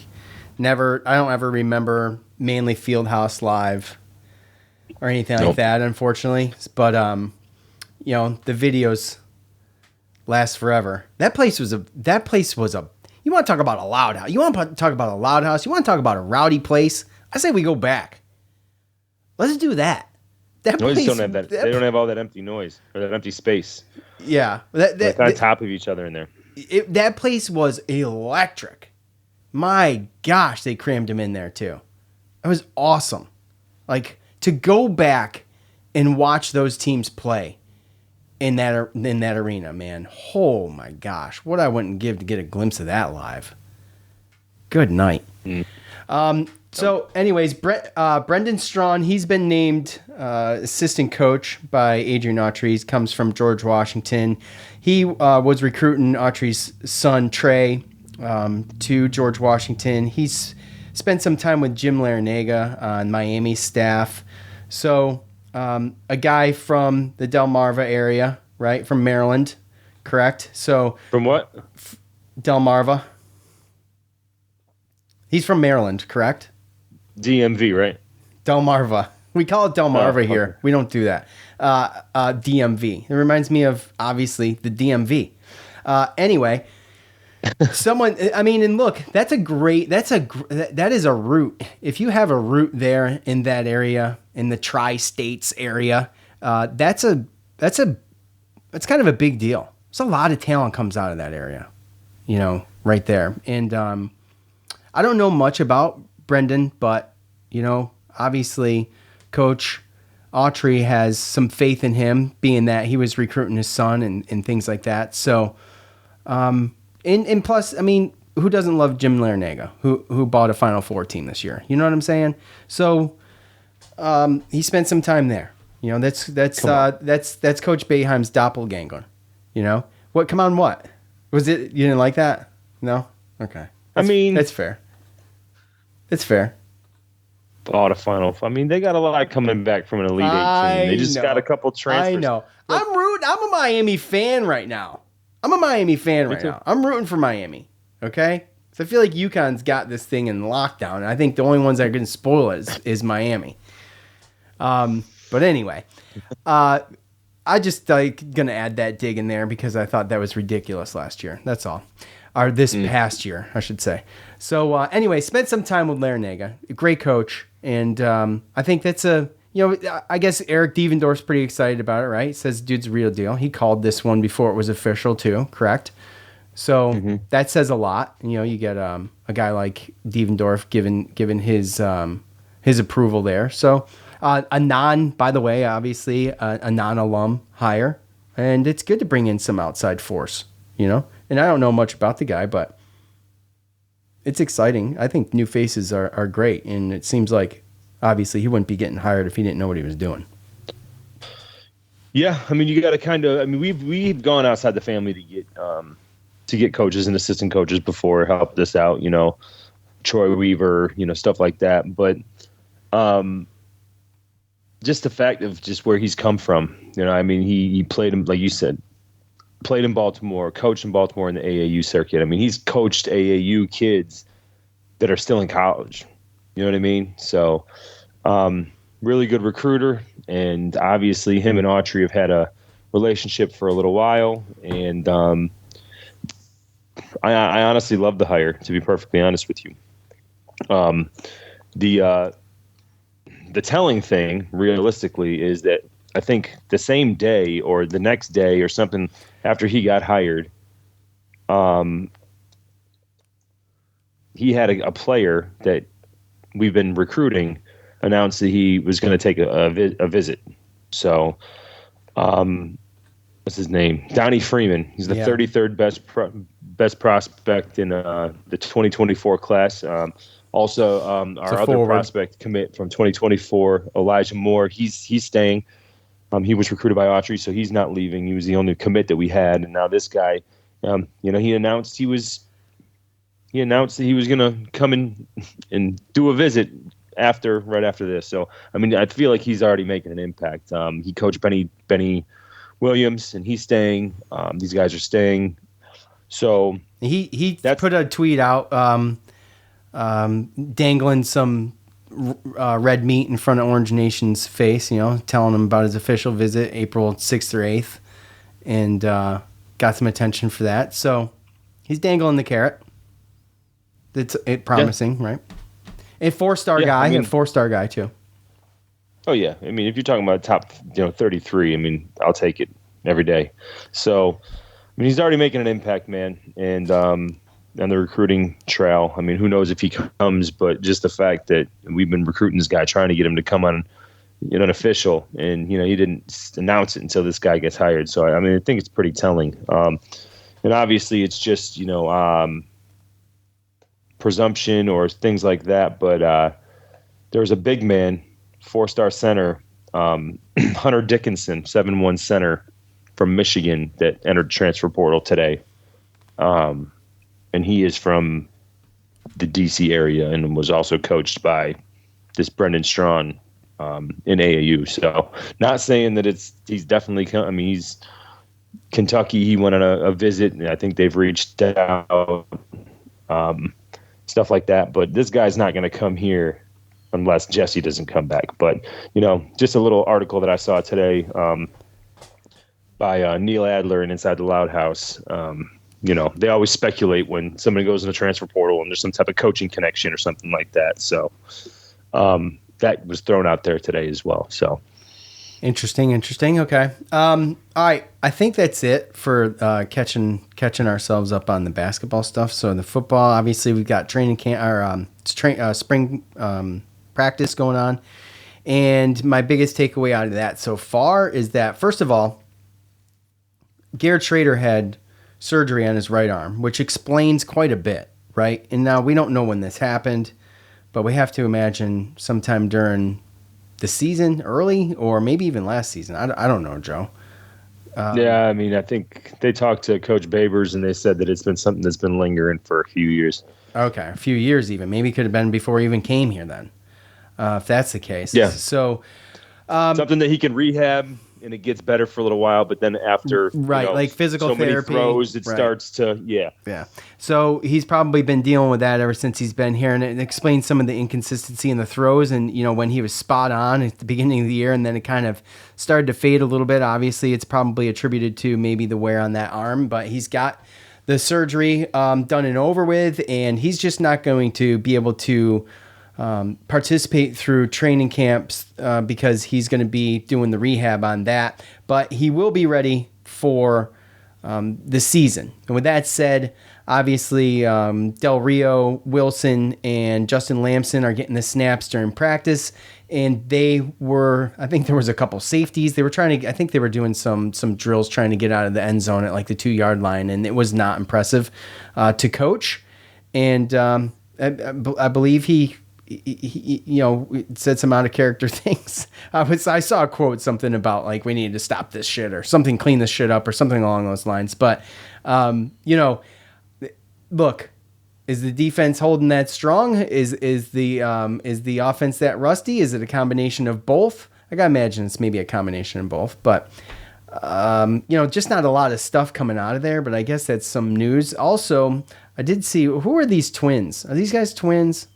don't ever remember Manly Fieldhouse Live or anything like that, unfortunately. But, the videos last forever. That place was a, you want to talk about a loud house. You want to talk about a loud house. You want to talk about a rowdy place. I say we go back. Let's do that. That place, don't have that. They don't have all that empty noise or that empty space. Yeah. They're on top of each other in there. That place was electric. My gosh, they crammed him in there too. It was awesome. To go back and watch those teams play in that arena, man. Oh my gosh, what I wouldn't give to get a glimpse of that live. Good night. So, anyways, Brendan Strawn, he's been named assistant coach by Adrian Autry. He comes from George Washington. He was recruiting Autry's son, Trey, to George Washington. He's spent some time with Jim Larinaga on Miami staff. So, a guy from the Delmarva area, right? From Maryland, correct? So from what? Delmarva. He's from Maryland, correct? DMV, right? Delmarva. We call it Delmarva okay. here. We don't do that. DMV. It reminds me of, obviously, the DMV. Anyway, and look, that is a route. If you have a route there in that area, in the tri-states area, that's kind of a big deal. There's a lot of talent comes out of that area, right there. And I don't know much about Brendan, but, obviously Coach Autry has some faith in him, being that he was recruiting his son and things like that. So, and plus, who doesn't love Jim Larinaga, who bought a Final Four team this year? You know what I'm saying? So, he spent some time there. That's Coach Boeheim's doppelganger. What? Come on, what was it? You didn't like that? No. Okay. That's fair. It's fair. Bought a Final. They got a lot coming back from an Elite 18. They just got a couple transfers. I know. I'm a Miami fan right now. I'm rooting for Miami. Okay. So I feel like UConn's got this thing in lockdown. And I think the only ones that are going to spoil it is Miami. But anyway, I just gonna add that dig in there because I thought that was ridiculous last year. That's all. Or this past year, I should say. So anyway, spent some time with Larinaga, a great coach, and I think that's I guess Eric Devendorf's pretty excited about it, right? Says dude's a real deal. He called this one before it was official too, correct? So that says a lot. You get a guy like Devendorf given his approval there. So. By the way, obviously, a non-alum hire. And it's good to bring in some outside force, And I don't know much about the guy, but it's exciting. I think new faces are great. And it seems like, obviously, he wouldn't be getting hired if he didn't know what he was doing. Yeah, you got to kind of. We've gone outside the family to get coaches and assistant coaches before, helped us out. Troy Weaver, stuff like that. But just the fact of just where he's come from, he played him, like you said, played in Baltimore, coached in Baltimore in the AAU circuit. He's coached AAU kids that are still in college. You know what I mean? So, really good recruiter, and obviously him and Autry have had a relationship for a little while, and I honestly love the hire, to be perfectly honest with you. The telling thing, realistically, is that I think the same day or the next day or something after he got hired, he had a player that we've been recruiting announced that he was going to take a visit. So, what's his name? Donnie Freeman. He's the 33rd best prospect in the 2024 class. Also, our other prospect commit from 2024, Elijah Moore. He's staying. He was recruited by Autry, so he's not leaving. He was the only commit that we had, and now this guy, he announced that he was going to come in and do a visit right after this. So, I mean, I feel like he's already making an impact. He coached Benny Williams, and he's staying. These guys are staying. So he put a tweet out dangling some red meat in front of Orange Nation's face, telling him about his official visit April 6th or 8th, and got some attention for that. So he's dangling the carrot. It's promising, right? A 4-star guy, a 4-star guy too. Oh yeah, I mean, if you're talking about top, 33, I mean, I'll take it every day. So, I mean, he's already making an impact, man, and on the recruiting trail. I mean, who knows if he comes, but just the fact that we've been recruiting this guy, trying to get him to come on, an official, and he didn't announce it until this guy gets hired. So, I mean, I think it's pretty telling. And obviously, it's just presumption or things like that, but there's a big man, 4-star center, Hunter Dickinson, 7'1" center from Michigan that entered transfer portal today, and he is from the DC area and was also coached by this Brendan Strawn in AAU. So not saying that he's definitely he's Kentucky. He went on a visit, and I think they've reached out. Stuff like that, but this guy's not going to come here unless Jesse doesn't come back. But just a little article that I saw today by Neil Adler and Inside the Loud House. They always speculate when somebody goes in the transfer portal and there's some type of coaching connection or something like that. So that was thrown out there today as well. So interesting. Okay. All right. I think that's it for catching ourselves up on the basketball stuff. So the football, obviously, we've got training camp or spring practice going on, and my biggest takeaway out of that so far is that, first of all, Garrett Schrader had surgery on his right arm, which explains quite a bit, right? And now we don't know when this happened, but we have to imagine sometime during the season, early, or maybe even last season. I don't know, Joe. Yeah, I mean, I think they talked to Coach Babers, and they said that it's been something that's been lingering for a few years. Okay, a few years even. Maybe it could have been before he even came here then, if that's the case. Yeah. So something that he can rehab, and it gets better for a little while, but then after like physical therapy, many throws, it starts to yeah. So he's probably been dealing with that ever since he's been here, and it explains some of the inconsistency in the throws. And when he was spot on at the beginning of the year, and then it kind of started to fade a little bit. Obviously, it's probably attributed to maybe the wear on that arm, but he's got the surgery done and over with, and he's just not going to be able to participate through training camps because he's going to be doing the rehab on that, but he will be ready for the season. And with that said, obviously Del Rio, Wilson, and Justin Lamson are getting the snaps during practice, and I think there was a couple safeties. They were I think they were doing some drills trying to get out of the end zone at like the 2-yard line, and it was not impressive to coach. And I believe he said some out of character things. I saw a quote, something about like, we need to stop this shit or something, clean this shit up or something along those lines. But, look, is the defense holding that strong? Is the offense that rusty? Is it a combination of both? I gotta imagine it's maybe a combination of both, but Just not a lot of stuff coming out of there, but I guess that's some news. Also, I did see, who are these twins? Are these guys twins?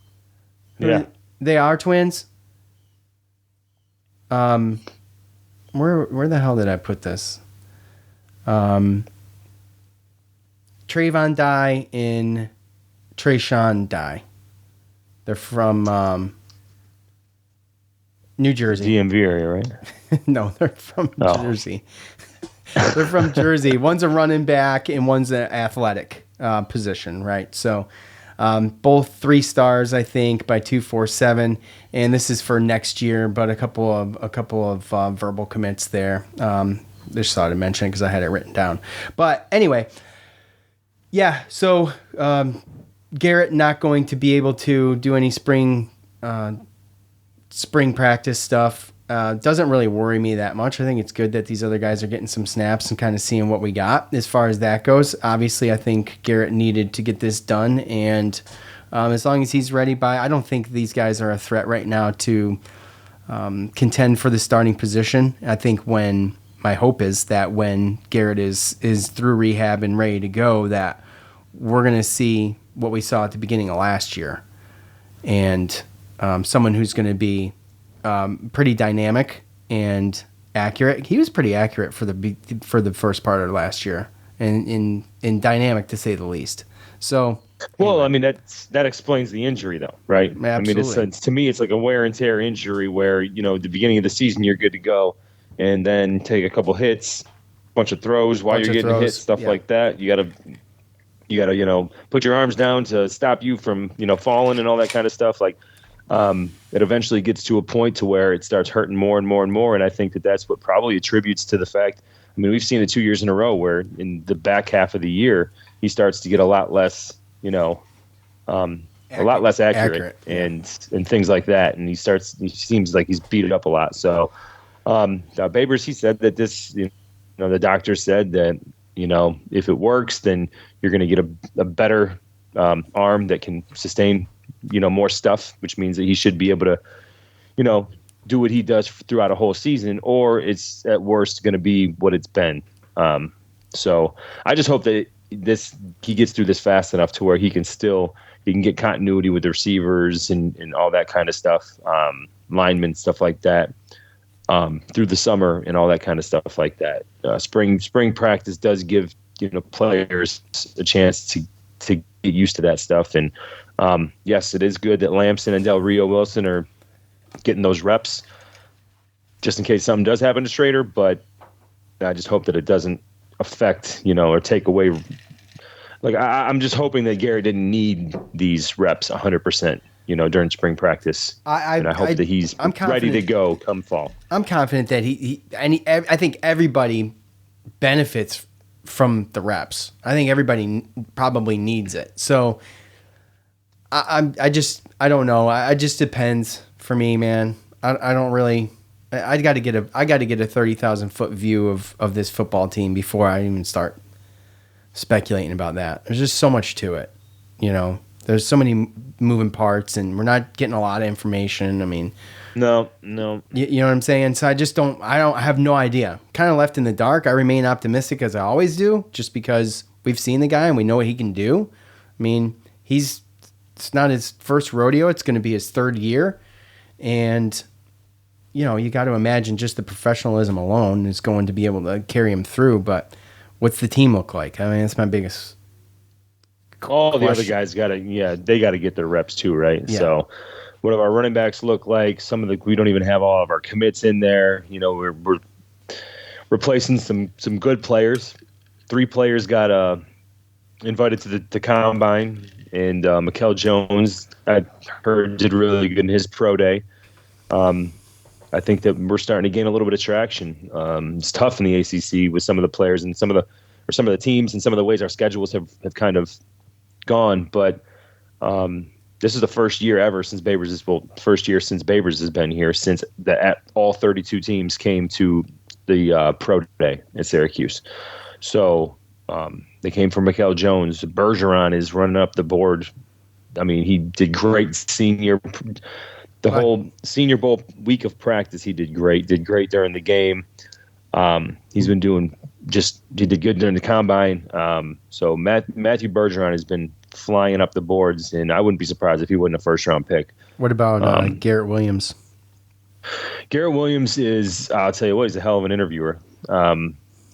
Yeah. They are twins? Where the hell did I put this? Trayvon Dye and Trayshawn Dye. They're from New Jersey. DMV area, right? No, they're from Jersey. They're from Jersey. One's a running back and one's an athletic position, right? So both 3 stars, I think, by 247, and this is for next year. But a couple of verbal commits there. Just thought I'd mention because I had it written down. But anyway, yeah. So Garrett not going to be able to do any spring practice stuff. Doesn't really worry me that much. I think it's good that these other guys are getting some snaps and kind of seeing what we got as far as that goes. Obviously, I think Garrett needed to get this done, and as long as he's ready I don't think these guys are a threat right now to contend for the starting position. I think my hope is that when Garrett is through rehab and ready to go, that we're going to see what we saw at the beginning of last year, and someone who's going to be pretty dynamic and accurate. He was pretty accurate for the first part of last year, and dynamic to say the least. So, well, I mean that explains the injury, though, right? Absolutely. I mean, to me, it's like a wear and tear injury where at the beginning of the season you're good to go, and then take a couple hits, bunch of throws while you're getting hit, stuff like that. You gotta put your arms down to stop you from falling and all that kind of stuff. Like, it eventually gets to a point to where it starts hurting more and more and more. And I think that's what probably attributes to the fact, we've seen it 2 years in a row where in the back half of the year, he starts to get a lot less, a lot less accurate. And things like that. And he seems like he's beat it up a lot. So, Babers, he said that this, the doctor said that, if it works, then you're going to get a better, arm that can sustain more stuff, which means that he should be able to, do what he does throughout a whole season, or it's at worst going to be what it's been. So I just hope that he gets through this fast enough to where he can get continuity with the receivers and all that kind of stuff, linemen, stuff like that, through the summer and all that kind of stuff like that. Spring practice does give, players a chance to get used to that stuff. And, yes, it is good that Lamson and Del Rio Wilson are getting those reps just in case something does happen to Schrader, but I just hope that it doesn't affect, or take away. Like, I'm just hoping that Garrett didn't need these reps 100%, during spring practice. And I hope that he's ready to go come fall. I'm confident that I think everybody benefits from the reps. I think everybody probably needs it. So I don't know. I just depends for me, man. I don't really. I got to get a 30,000 foot view of this football team before I even start speculating about that. There's just so much to it, There's so many moving parts, and we're not getting a lot of information. I mean, no. You know what I'm saying? So I have no idea. Kind of left in the dark. I remain optimistic as I always do, just because we've seen the guy and we know what he can do. I mean, it's not his first rodeo. It's going to be his 3rd year. And, you got to imagine just the professionalism alone is going to be able to carry him through. But what's the team look like? I mean, that's my biggest All the other guys got to get their reps too, right? Yeah. So what do our running backs look like? We don't even have all of our commits in there. We're replacing some good players. 3 players got invited to the combine, and Mikel Jones, I heard, did really good in his pro day. I think that we're starting to gain a little bit of traction. It's tough in the ACC with some of the players and some of the teams and some of the ways our schedules have kind of gone. But this is the first year ever since Babers has been here, since all 32 teams came to the pro day at Syracuse. So they came from Mikel Jones. Bergeron is running up the board. I mean, he did great the whole Senior Bowl week of practice. He did great during the game. He's been he did good during the combine. So Matthew Bergeron has been flying up the boards, and I wouldn't be surprised if he wasn't a first-round pick. What about Garrett Williams? Garrett Williams is, I'll tell you what, he's a hell of an interviewer.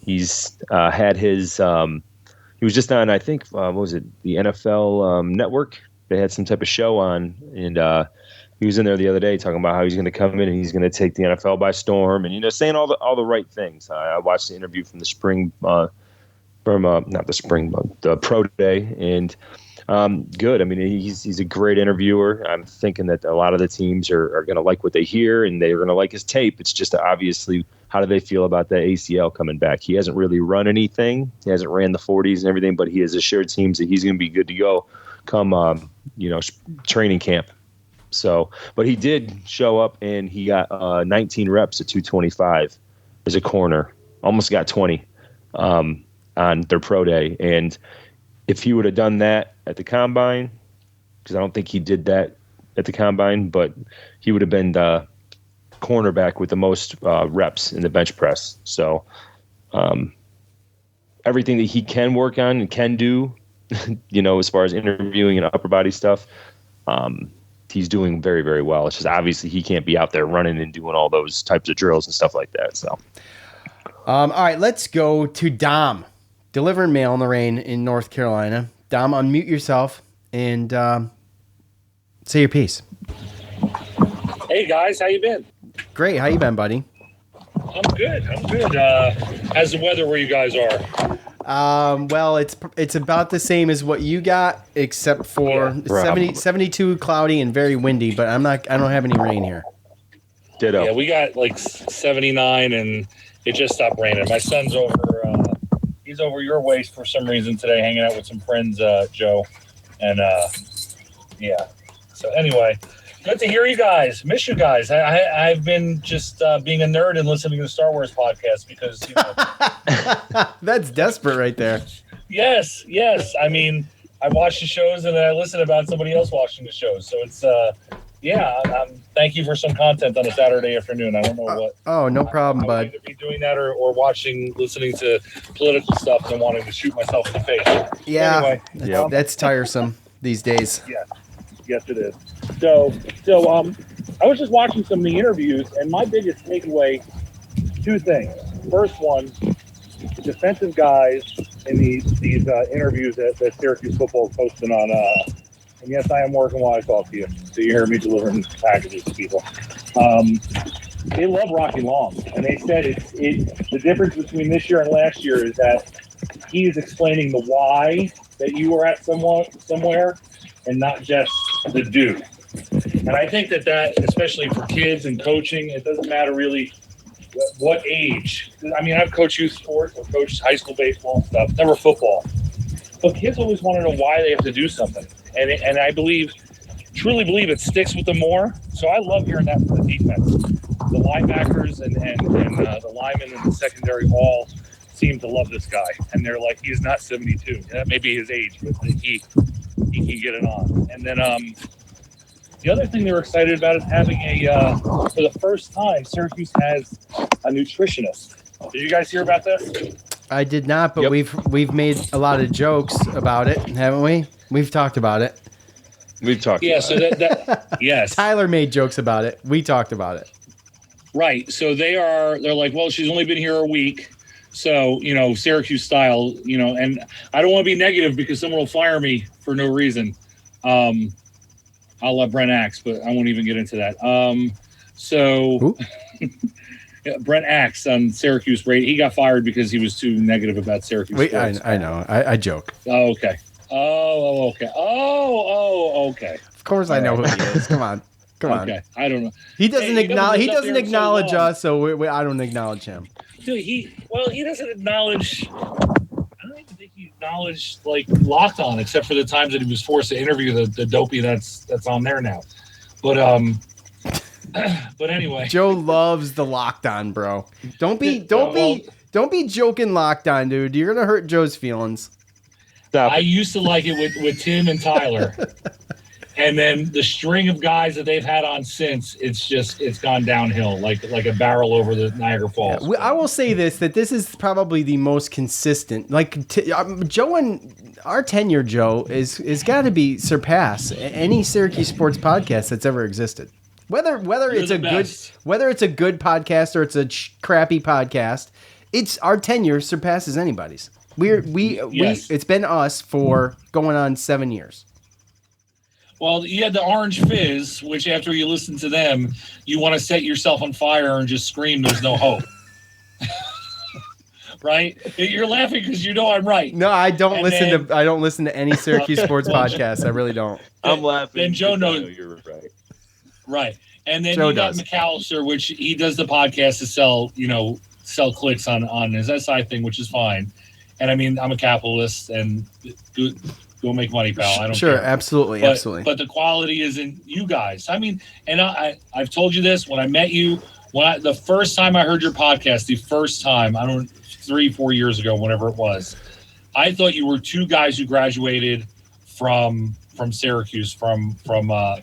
He's had his, he was just on, I think, what was it, the NFL Network? They had some type of show on, and he was in there the other day talking about how he's going to come in and he's going to take the NFL by storm, and saying all the right things. I watched the interview from the spring, not the spring, but the pro day, and good. I mean, he's a great interviewer. I'm thinking that a lot of the teams are going to like what they hear, and they're going to like his tape. It's just obviously how do they feel about that ACL coming back? He hasn't really run anything. He hasn't ran the 40s and everything, but he has assured teams that he's going to be good to go come training camp. So, but he did show up and he got 19 reps at 225 as a corner, almost got 20 on their pro day. And if he would have done that at the combine, because I don't think he did that at the combine, but he would have been the cornerback with the most reps in the bench press. So everything that he can work on and can do, as far as interviewing and upper body stuff, he's doing very, very well. It's just obviously he can't be out there running and doing all those types of drills and stuff like that. So, all right, let's go to Dom, delivering mail in the rain in North Carolina. Dom, unmute yourself and say your piece. Hey guys, how you been? Great. How you been, buddy? I'm good. How's the weather where you guys are? Well, it's about the same as what you got, except for 72 cloudy and very windy, but I don't have any rain here. Ditto. Yeah, we got like 79 and it just stopped raining. My son's he's over your way for some reason today, hanging out with some friends, Joe. And yeah. So anyway, good to hear you guys. Miss you guys. I've been just being a nerd and listening to the Star Wars podcast because, That's desperate right there. Yes. I mean, I watch the shows and then I listen about somebody else watching the shows. So it's, thank you for some content on a Saturday afternoon. I don't know what. Oh, no problem, bud. Either be doing that or listening to political stuff and wanting to shoot myself in the face. Yeah, anyway, that's tiresome these days. Yeah. Yes, it is. So I was just watching some of the interviews, and my biggest takeaway, two things. First one, the defensive guys in these interviews that Syracuse football is posting on. And yes, I am working while I talk to you, so you hear me delivering packages to people. They love Rocky Long, and they said the difference between this year and last year is that he is explaining the why that you were at somewhere, and not just the do. And I think that especially for kids and coaching, it doesn't matter really what age. I mean, I've coached youth sports, I've coached high school baseball and stuff, never football. But kids always want to know why they have to do something. And I truly believe it sticks with them more. So I love hearing that from the defense. The linebackers and the linemen in the secondary all seem to love this guy. And they're like, he's not 72. That may be his age, but he can get it on. And then the other thing they were excited about is having for the first time, Syracuse has a nutritionist. Did you guys hear about this? I did not, but we've made a lot of jokes about it, haven't we? We've talked about it. We've talked about it. that yes. Tyler made jokes about it. We talked about it. Right. So they're like, well, she's only been here a week. So, Syracuse style, and I don't want to be negative because someone will fire me for no reason. I'll let Brent Axe, but I won't even get into that. Brent Axe on Syracuse radio, he got fired because he was too negative about Syracuse. Wait, I know. I joke. Oh, okay. Okay. Okay. Of course I know who he is. Come on. Okay. I don't know. He doesn't acknowledge us, so I don't acknowledge him. Dude, he doesn't acknowledge. I don't even think he acknowledged Locked On, except for the times that he was forced to interview the dopey that's on there now. But anyway, Joe loves the Locked On, bro. Don't be joking Locked On, dude. You're gonna hurt Joe's feelings. I used to like it with Tim and Tyler. And then the string of guys that they've had on since, it's gone downhill like a barrel over the Niagara Falls. Yeah, I will say that this is probably the most consistent. Like Joe and our tenure, Joe is got to be surpass any Syracuse sports podcast that's ever existed. Whether it's a good podcast or it's a crappy podcast, it's our tenure surpasses anybody's. It's been us for going on 7 years. Well, you had the Orange Fizz, which after you listen to them, you want to set yourself on fire and just scream, "There's no hope." Right? You're laughing because you know I'm right. No, I don't listen to any Syracuse sports podcast. I really don't. I'm laughing. Then Joe knows you're right. Right. And then Joe you got does. McAllister, which he does the podcast to sell clicks on his SI thing, which is fine. And I mean, I'm a capitalist and go make money, pal. I don't Sure, care. absolutely. But the quality is in you guys. I mean, and I've told you this when I met you, the first time I heard your podcast, I don't 3-4 years ago, whenever it was, I thought you were two guys who graduated from Syracuse from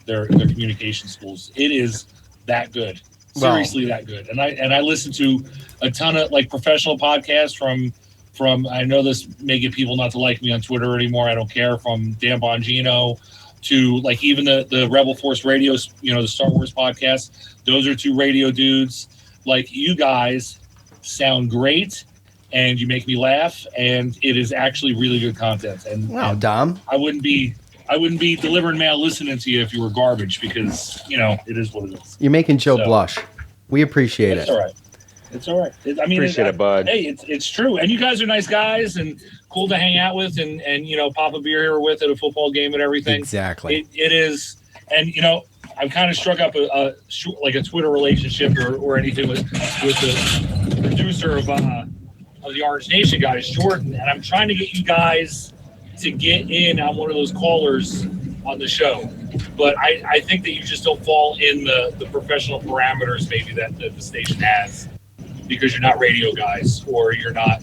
their communication schools. It is that good, seriously that good. And I listen to a ton of like professional podcasts from. I know this may get people not to like me on Twitter anymore. I don't care. From Dan Bongino to like even the Rebel Force Radio, the Star Wars podcast. Those are two radio dudes. Like you guys sound great, and you make me laugh, and it is actually really good content. And wow, Dom, I wouldn't be delivering mail listening to you if you were garbage because it is what it is. you're making Joe blush. We appreciate it. All right. It's all right. Appreciate it, bud. Hey, it's true. And you guys are nice guys and cool to hang out with and pop a beer here with at a football game and everything. Exactly. It is. And, I've kind of struck up a Twitter relationship or anything with the producer of the Orange Nation guys, Jordan. And I'm trying to get you guys to get in on one of those callers on the show. But I think that you just don't fall in the professional parameters maybe that the station has. Because you're not radio guys, or you're not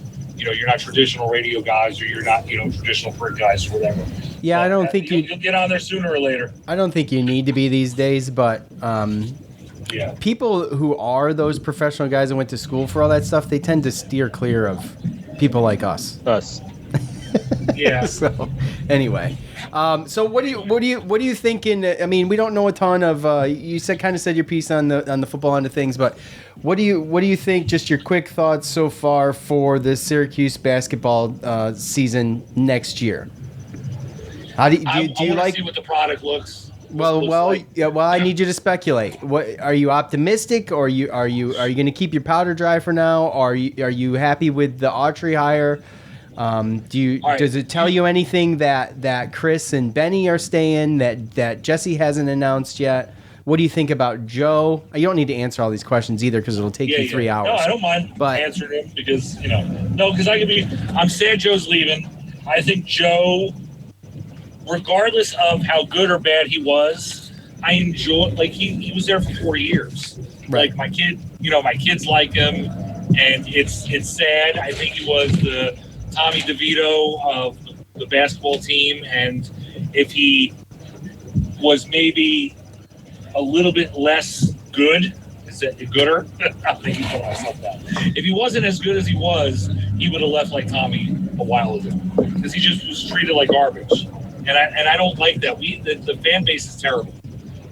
traditional radio guys, or you're not, traditional print guys, or whatever. Yeah, I don't think you'll get on there sooner or later. I don't think you need to be these days, but people who are those professional guys that went to school for all that stuff, they tend to steer clear of people like us. Yeah. So anyway, so what do you thinking? I mean, we don't know a ton of. You said your piece on the football end of things, but what do you think? Just your quick thoughts so far for the Syracuse basketball season next year. How do you like? See what the product looks. I need you to speculate. What are you optimistic, or are you going to keep your powder dry for now? Or are you happy with the Autry hire? Does it tell you anything that Chris and Benny are staying that Jesse hasn't announced yet? What do you think about Joe? You don't need to answer all these questions either because it'll take you 3 hours. No, I don't mind answering them because I'm sad Joe's leaving. I think Joe, regardless of how good or bad he was, I enjoy he was there for 4 years. Right. Like my kids like him, and it's sad. I think he was the Tommy DeVito of the basketball team, and if he was maybe a little bit less good, is it gooder? I think he's like that. If he wasn't as good as he was, he would have left like Tommy a while ago because he just was treated like garbage, and I don't like that. The fan base is terrible,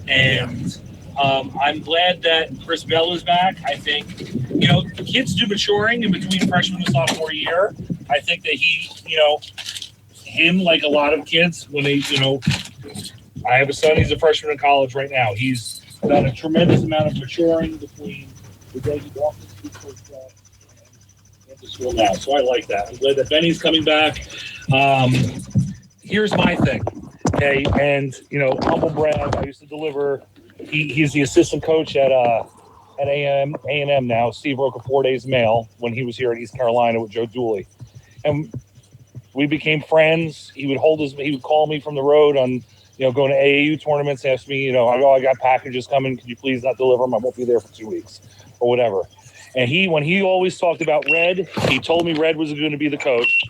and I'm glad that Chris Bell is back. I think kids do maturing in between freshman and sophomore year. I think that him like a lot of kids when they I have a son, he's a freshman in college right now. He's done a tremendous amount of maturing between the day he walked into the first class and to school now. So I like that. I'm glad that Benny's coming back. Here's my thing. Okay, and humble brag, I used to deliver. He's the assistant coach at A&M now. Steve Roca 4 Days Mail when he was here in East Carolina with Joe Dooley. And we became friends. He would call me from the road on going to AAU tournaments, ask me, I got packages coming. Can you please not deliver them? I won't be there for 2 weeks or whatever. And when he always talked about Red, he told me Red was going to be the coach.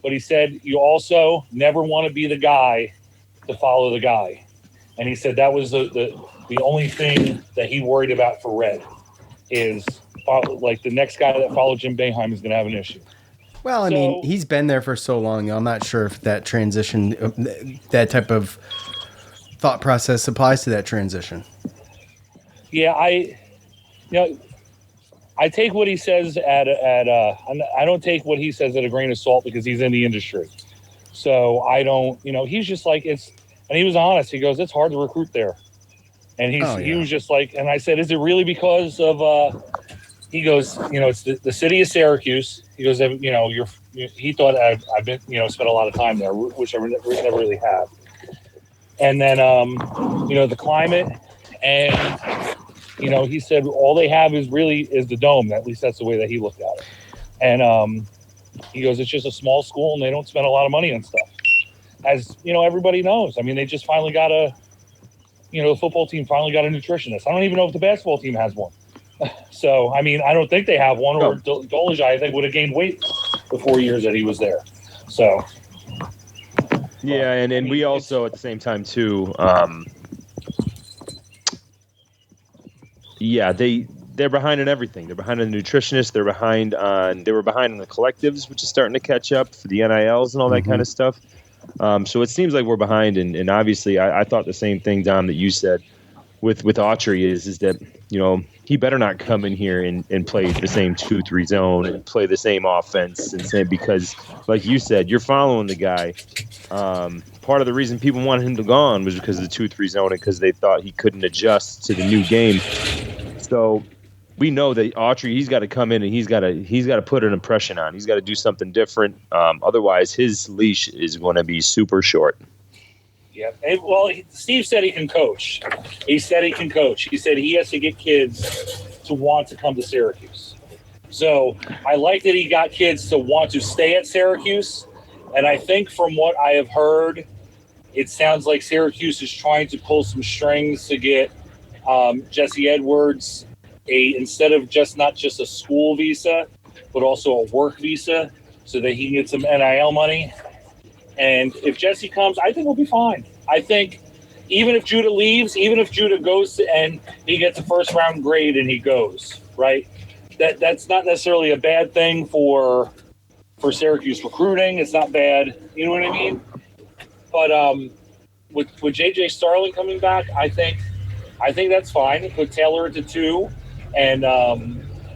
But he said, you also never want to be the guy to follow the guy. And he said that was the only thing that he worried about for Red is like the next guy that followed Jim Boeheim is going to have an issue. Well, I mean, he's been there for so long. I'm not sure if that transition, that type of thought process applies to that transition. Yeah, I take what he says I don't take what he says at a grain of salt because he's in the industry. So I don't, he's just like, and he was honest. He goes, it's hard to recruit there. And he was just like, and I said, is it really because of, he goes, it's the city of Syracuse. He goes, he thought I've been, spent a lot of time there, which I never really have. And then, the climate and, he said all they have is the dome. At least that's the way that he looked at it. And he goes, it's just a small school and they don't spend a lot of money on stuff. As, everybody knows. I mean, they just finally got the football team finally got a nutritionist. I don't even know if the basketball team has one. So, I mean, I don't think they have one. Or Dolezaj, I think, would have gained weight the 4 years that he was there. So. Yeah, and we also, at the same time, too, they're behind on everything. They're behind on the nutritionist. They were behind on the collectives, which is starting to catch up for the NILs and all that kind of stuff. So it seems like we're behind, and obviously I thought the same thing, Dom, that you said with Autry is that, he better not come in here and play the same 2-3 zone and play the same offense because, like you said, you're following the guy. Part of the reason people wanted him to go on was because of the 2-3 zone and because they thought he couldn't adjust to the new game. So we know that Autry, he's got to come in and he's got to put an impression on. He's got to do something different. Otherwise, his leash is going to be super short. Yeah. Well, Steve said he can coach. He said he has to get kids to want to come to Syracuse. So I like that he got kids to want to stay at Syracuse. And I think from what I have heard, it sounds like Syracuse is trying to pull some strings to get Jesse Edwards instead of not just a school visa, but also a work visa so that he can get some NIL money. And if Jesse comes, I think we'll be fine. I think even if Judah leaves, even if Judah goes and he gets a first round grade and he goes, right? That's not necessarily a bad thing for Syracuse recruiting. It's not bad. You know what I mean? But with JJ Starling coming back, I think that's fine. Put Taylor at 2, and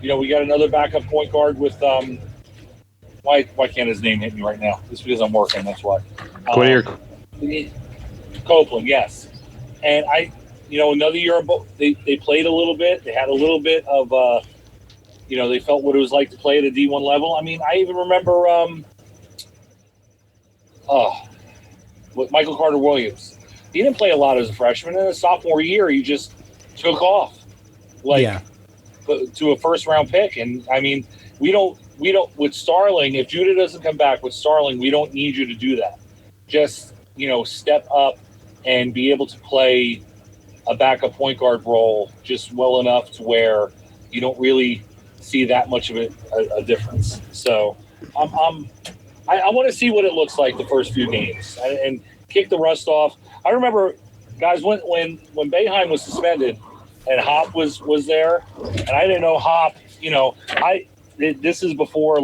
we got another backup point guard with why can't his name hit me right now? Just because I'm working, that's why. Copeland, yes. And another year they played a little bit. They had a little bit of they felt what it was like to play at a D1 level. I mean, I even remember with Michael Carter Williams. He didn't play a lot as a freshman. In his sophomore year, he just took off to a first round pick. And I mean, we don't with Starling, if Judah doesn't come back with Starling, we don't need you to do that. Just, step up and be able to play a backup point guard role just well enough to where you don't really see that much of a difference. So I want to see what it looks like the first few games and kick the rust off. I remember, guys, when Boeheim was suspended and Hop was there, and I didn't know Hop, this is before,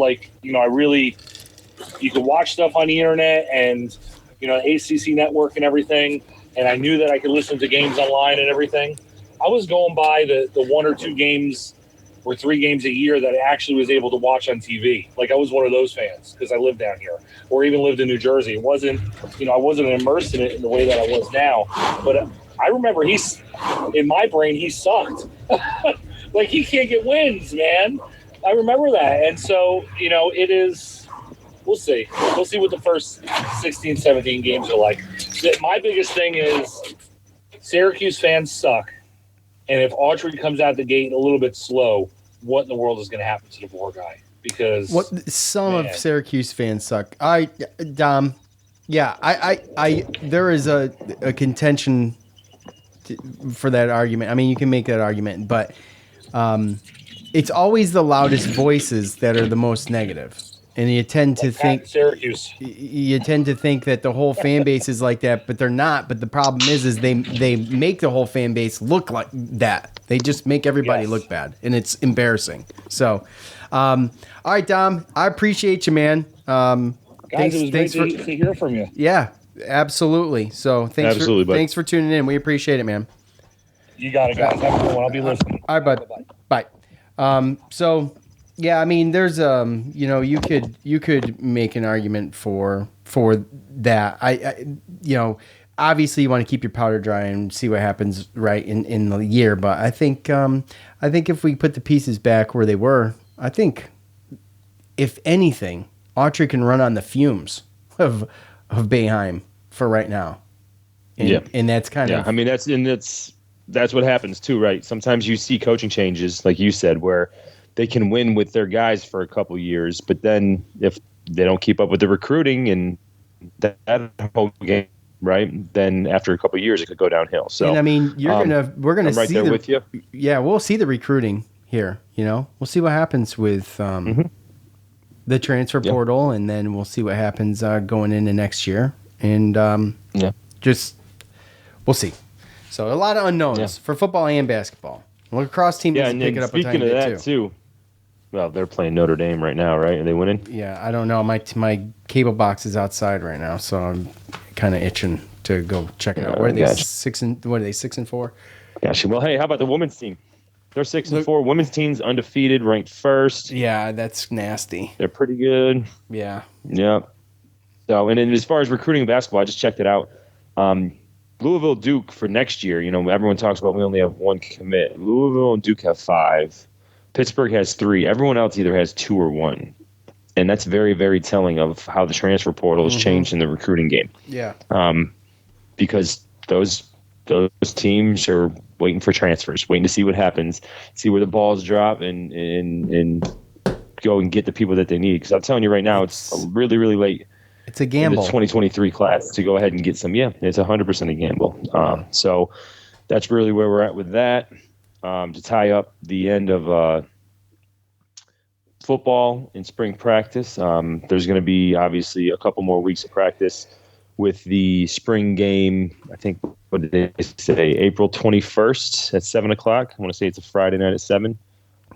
you could watch stuff on the internet and, ACC network and everything, and I knew that I could listen to games online and everything. I was going by the 1 or 2 games or 3 games a year that I actually was able to watch on TV. Like, I was one of those fans because I lived down here or even lived in New Jersey. It wasn't, I wasn't immersed in it in the way that I was now. But I remember in my brain, he sucked. Like, he can't get wins, man. I remember that. And so, it is, we'll see. We'll see what the first 16, 17 games are like. My biggest thing is Syracuse fans suck. And if Autry comes out the gate a little bit slow, what in the world is going to happen to the poor guy? Because some of Syracuse fans suck. Dom, there is a contention for that argument. I mean, you can make that argument, but it's always the loudest voices that are the most negative. And you tend to think Syracuse. You tend to think that the whole fan base is like that, but they're not. But the problem is they make the whole fan base look like that. They just make everybody look bad, and it's embarrassing. So, all right, Dom, I appreciate you, man. Guys, it was great to hear from you. Yeah, absolutely. So thanks for tuning in. We appreciate it, man. You got it, guys. Have a good one. I'll be listening. All right, bud. Bye. So, yeah, I mean, there's you could make an argument for that. I obviously you want to keep your powder dry and see what happens right in the year, but I think if we put the pieces back where they were, I think if anything, Autry can run on the fumes of Boeheim for right now. And that's kind of, I mean, that's what happens too, right? Sometimes you see coaching changes, like you said, where they can win with their guys for a couple years, but then if they don't keep up with the recruiting and that whole game, right? Then after a couple of years, it could go downhill. So, and I mean, we're gonna I'm right see there with you. Yeah, we'll see the recruiting here. We'll see what happens with the transfer portal, and then we'll see what happens going into next year, and just we'll see. So a lot of unknowns for football and basketball. Lacrosse team doesn't pick it up a tiny bit too. Speaking of that too, well, they're playing Notre Dame right now, right? Are they winning? Yeah, I don't know. My cable box is outside right now, so I'm kind of itching to go check it out. What are they? Gotcha. 6-4? Gotcha. Well, hey, how about the women's team? They're 6-4. Women's team's undefeated, ranked first. Yeah, that's nasty. They're pretty good. Yeah. Yeah. So, and then as far as recruiting basketball, I just checked it out. Louisville Duke for next year, everyone talks about we only have one commit. Louisville and Duke have 5. Pittsburgh has 3. Everyone else either has 2 or 1. And that's very, very telling of how the transfer portal has changed in the recruiting game. Yeah. Because those teams are waiting for transfers, waiting to see what happens, see where the balls drop, and go and get the people that they need. Because I'm telling you right now, it's really, really late. It's a gamble. In the 2023 class to go ahead and get some. Yeah, it's 100% a gamble. So that's really where we're at with that. To tie up the end of football and spring practice, there's going to be obviously a couple more weeks of practice with the spring game. I think, what did they say? April 21st at 7 o'clock. I want to say it's a Friday night at 7.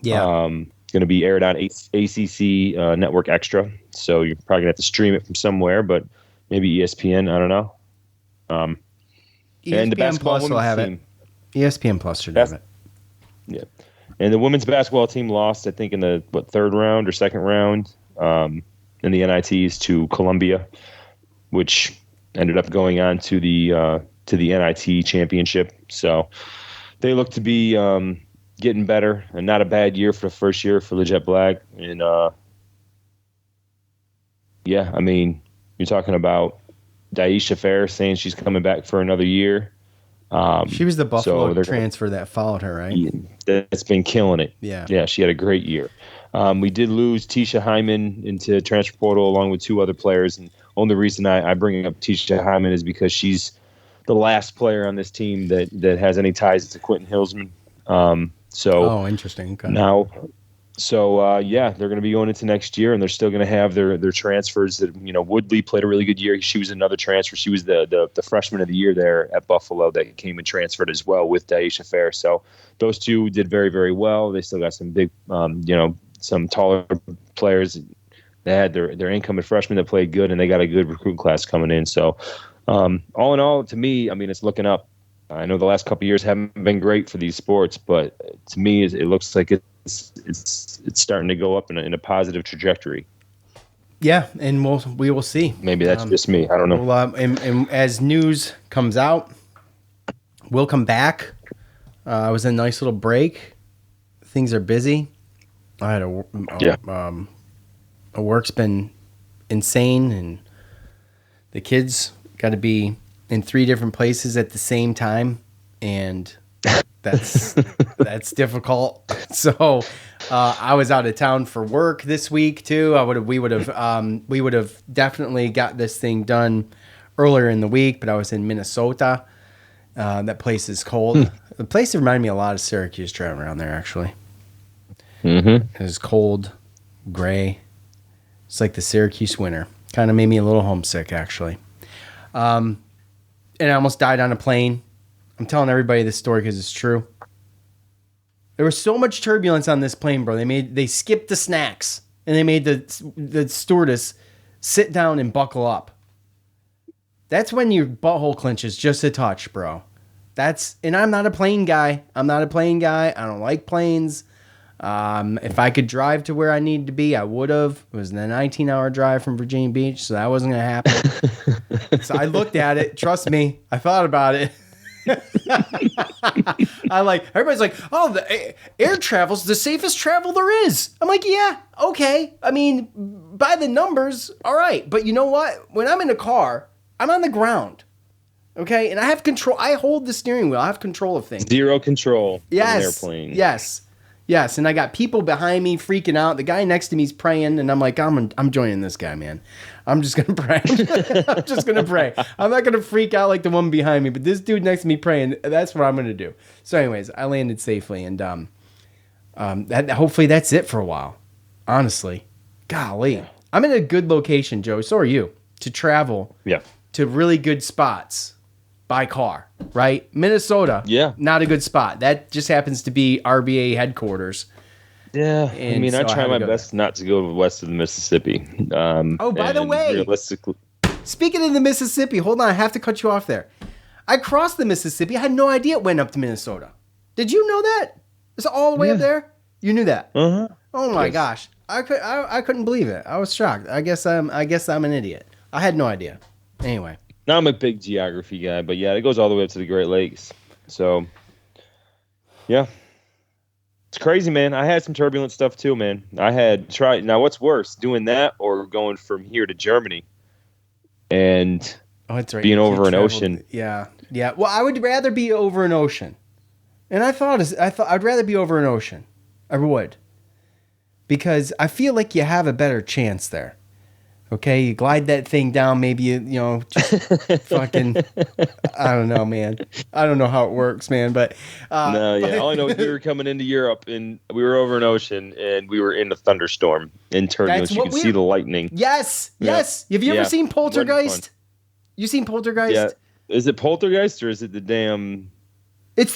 Yeah. Going to be aired on ACC Network Extra, so you're probably going to have to stream it from somewhere, but maybe ESPN. I don't know. ESPN and the basketball Plus will have team, it. ESPN Plus should have it. Yeah, and the women's basketball team lost, I think, in the third round or second round in the NITs to Columbia, which ended up going on to the NIT championship. So they look to be getting better, and not a bad year for the first year for the Jet Black. And I mean, you're talking about Daisha Fair saying she's coming back for another year. She was the Buffalo transfer that followed her, right? That's been killing it. Yeah, she had a great year. We did lose Tisha Hyman into transfer portal along with 2 other players, and only reason I bring up Tisha Hyman is because she's the last player on this team that has any ties to Quentin Hillsman. Interesting. Okay. Now, they're going to be going into next year, and they're still going to have their transfers. That Woodley played a really good year. She was another transfer. She was the freshman of the year there at Buffalo that came and transferred as well with Daisha Fair. So those 2 did very, very well. They still got some big, some taller players. They had their incoming freshmen that played good, and they got a good recruiting class coming in. So all in all, to me, I mean, it's looking up. I know the last couple of years haven't been great for these sports, but to me, it looks like it's starting to go up in a positive trajectory. Yeah, and we will see. Maybe that's just me. I don't know. Well, and as news comes out, we'll come back. It was a nice little break. Things are busy. I had work's been insane, and the kids got to be in 3 different places at the same time, and that's difficult. So I was out of town for work this week too. We would have definitely got this thing done earlier in the week, but I was in Minnesota. That place is cold. The place reminded me a lot of Syracuse driving around there, actually. Mm-hmm. It was cold, gray. It's like the Syracuse winter. Kind of made me a little homesick, actually. And I almost died on a plane. I'm telling everybody this story because it's true. There was so much turbulence on this plane, bro. They skipped the snacks and they made the stewardess sit down and buckle up. That's when your butthole clenches just a touch, bro. And I'm not a plane guy. I don't like planes. If I could drive to where I needed to be, I would have. It was a 19-hour drive from Virginia Beach, so that wasn't going to happen. So I looked at it. Trust me, I thought about it. Everybody's like, oh, the air travel's the safest travel there is. I'm like, yeah, okay. I mean, by the numbers, all right. But you know what? When I'm in a car, I'm on the ground. Okay, and I have control. I hold the steering wheel. I have control of things. Zero control. Yes. On an airplane. Yes. And I got people behind me freaking out. The guy next to me's praying, and I'm like, I'm joining this guy, man. I'm just gonna pray. I'm just gonna pray. I'm not gonna freak out like the one behind me, but this dude next to me praying. That's what I'm gonna do. So, anyways, I landed safely, and hopefully that's it for a while. Honestly, golly, I'm in a good location, Joe. So are you to travel. Yeah. To really good spots. By car, right? Minnesota, not a good spot. That just happens to be RBA headquarters. Yeah, I mean, I try my best not to go west of the Mississippi. By the way, realistically, speaking of the Mississippi, hold on, I have to cut you off there. I crossed the Mississippi. I had no idea it went up to Minnesota. Did you know that? It's all the way up there. You knew that? Uh-huh. Oh my gosh, I couldn't believe it. I was shocked. I guess I'm an idiot. I had no idea. Anyway. Now I'm a big geography guy, but yeah, it goes all the way up to the Great Lakes. So, yeah. It's crazy, man. I had some turbulent stuff too, man. I had tried. Now, what's worse, doing that or going from here to Germany and being over an ocean? Yeah. Well, I would rather be over an ocean. And I thought I'd rather be over an ocean. I would. Because I feel like you have a better chance there. Okay, you glide that thing down, maybe just fucking, I don't know, man. I don't know how it works, man, but... all I know is we were coming into Europe, and we were over an ocean, and we were in a thunderstorm in turbulence. You could see the lightning. Yes. Have you ever seen Poltergeist? You seen Poltergeist? Yeah. Is it Poltergeist, or is it the damn... It's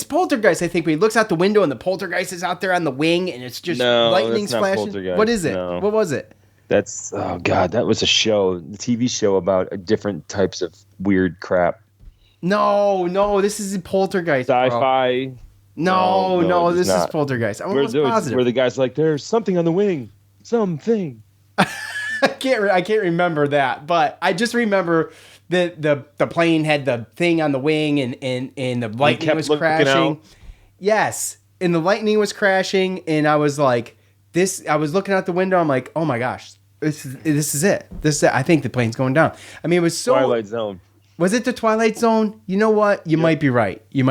Poltergeist, I think, where he looks out the window, and the Poltergeist is out there on the wing, and it's just lightning's flashing. Poltergeist. What is it? No. What was it? That was a show, the TV show about different types of weird crap. No, this is Poltergeist. Sci-fi. Bro. No, this is Poltergeist. I'm almost positive. Where the guy's like, there's something on the wing. Something. I can't remember that, but I just remember that the plane had the thing on the wing and the lightning was crashing. Yes, and the lightning was crashing, and I was like, I was looking out the window. I'm like, oh my gosh, this is it. I think the plane's going down. I mean, it was so Twilight Zone. Was it the Twilight Zone? You know what? You might be right. I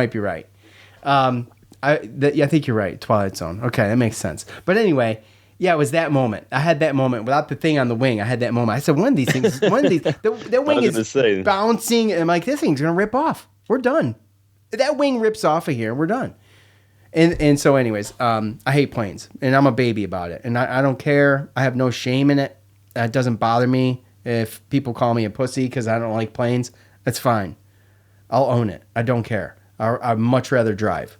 think you're right. Twilight Zone. Okay, that makes sense. But anyway, yeah, it was that moment. I had that moment without the thing on the wing. I had that moment. I said, the wing is bouncing, and I'm like, this thing's gonna rip off. We're done. That wing rips off of here. We're done. And so, anyways, I hate planes, and I'm a baby about it, and I don't care. I have no shame in it. It doesn't bother me if people call me a pussy because I don't like planes. That's fine. I'll own it. I don't care. I'd much rather drive.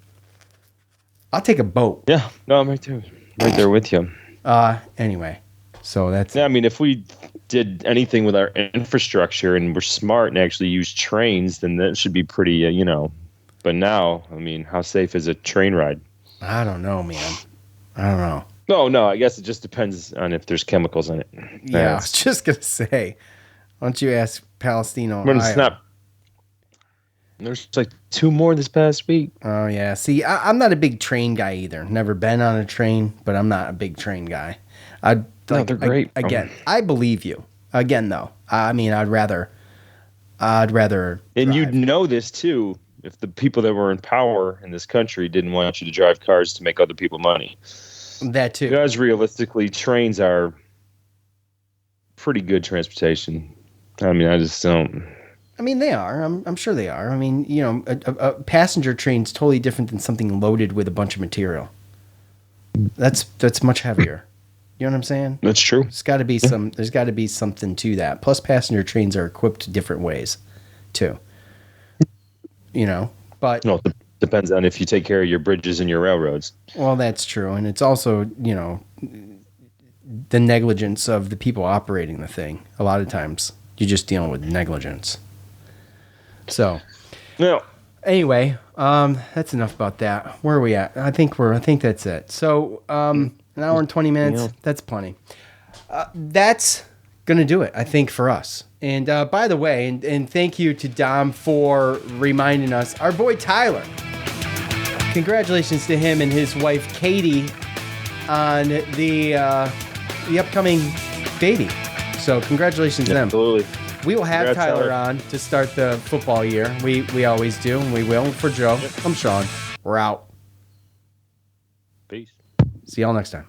I'll take a boat. Yeah, no, I'm right there with you. Anyway, so that's. Yeah, I mean, if we did anything with our infrastructure and we're smart and actually use trains, then that should be pretty, But now, I mean, how safe is a train ride? I don't know, man. I don't know. No, I guess it just depends on if there's chemicals in it. Yeah, I was just going to say, why don't you ask Palestino? When it's not. There's like 2 more this past week. Oh, yeah. See, I'm not a big train guy either. Never been on a train, but I'm not a big train guy. They're great. Again, I believe you. Again, though, I mean, I'd rather. And drive. You'd know this, too. If the people that were in power in this country didn't want you to drive cars to make other people money. That too. Because realistically, trains are pretty good transportation. I mean, I just don't. I mean, they are. I'm sure they are. I mean, a passenger train's totally different than something loaded with a bunch of material. That's much heavier. You know what I'm saying? That's true. There's got to be there's got to be something to that. Plus, passenger trains are equipped different ways, too. You know, but no, it depends on if you take care of your bridges and your railroads. Well, that's true, and it's also the negligence of the people operating the thing. A lot of times, you're just dealing with negligence. So, no. Anyway, that's enough about that. Where are we at? I think that's it. So, an hour and 20 minutes. That's plenty. That's gonna do it, I think, for us. And by the way, and thank you to Dom for reminding us, our boy Tyler. Congratulations to him and his wife Katie on the upcoming baby. So congratulations to them. Absolutely. We will have Tyler on to start the football year. We always do, and we will. For Joe, I'm Sean. We're out. Peace. See y'all next time.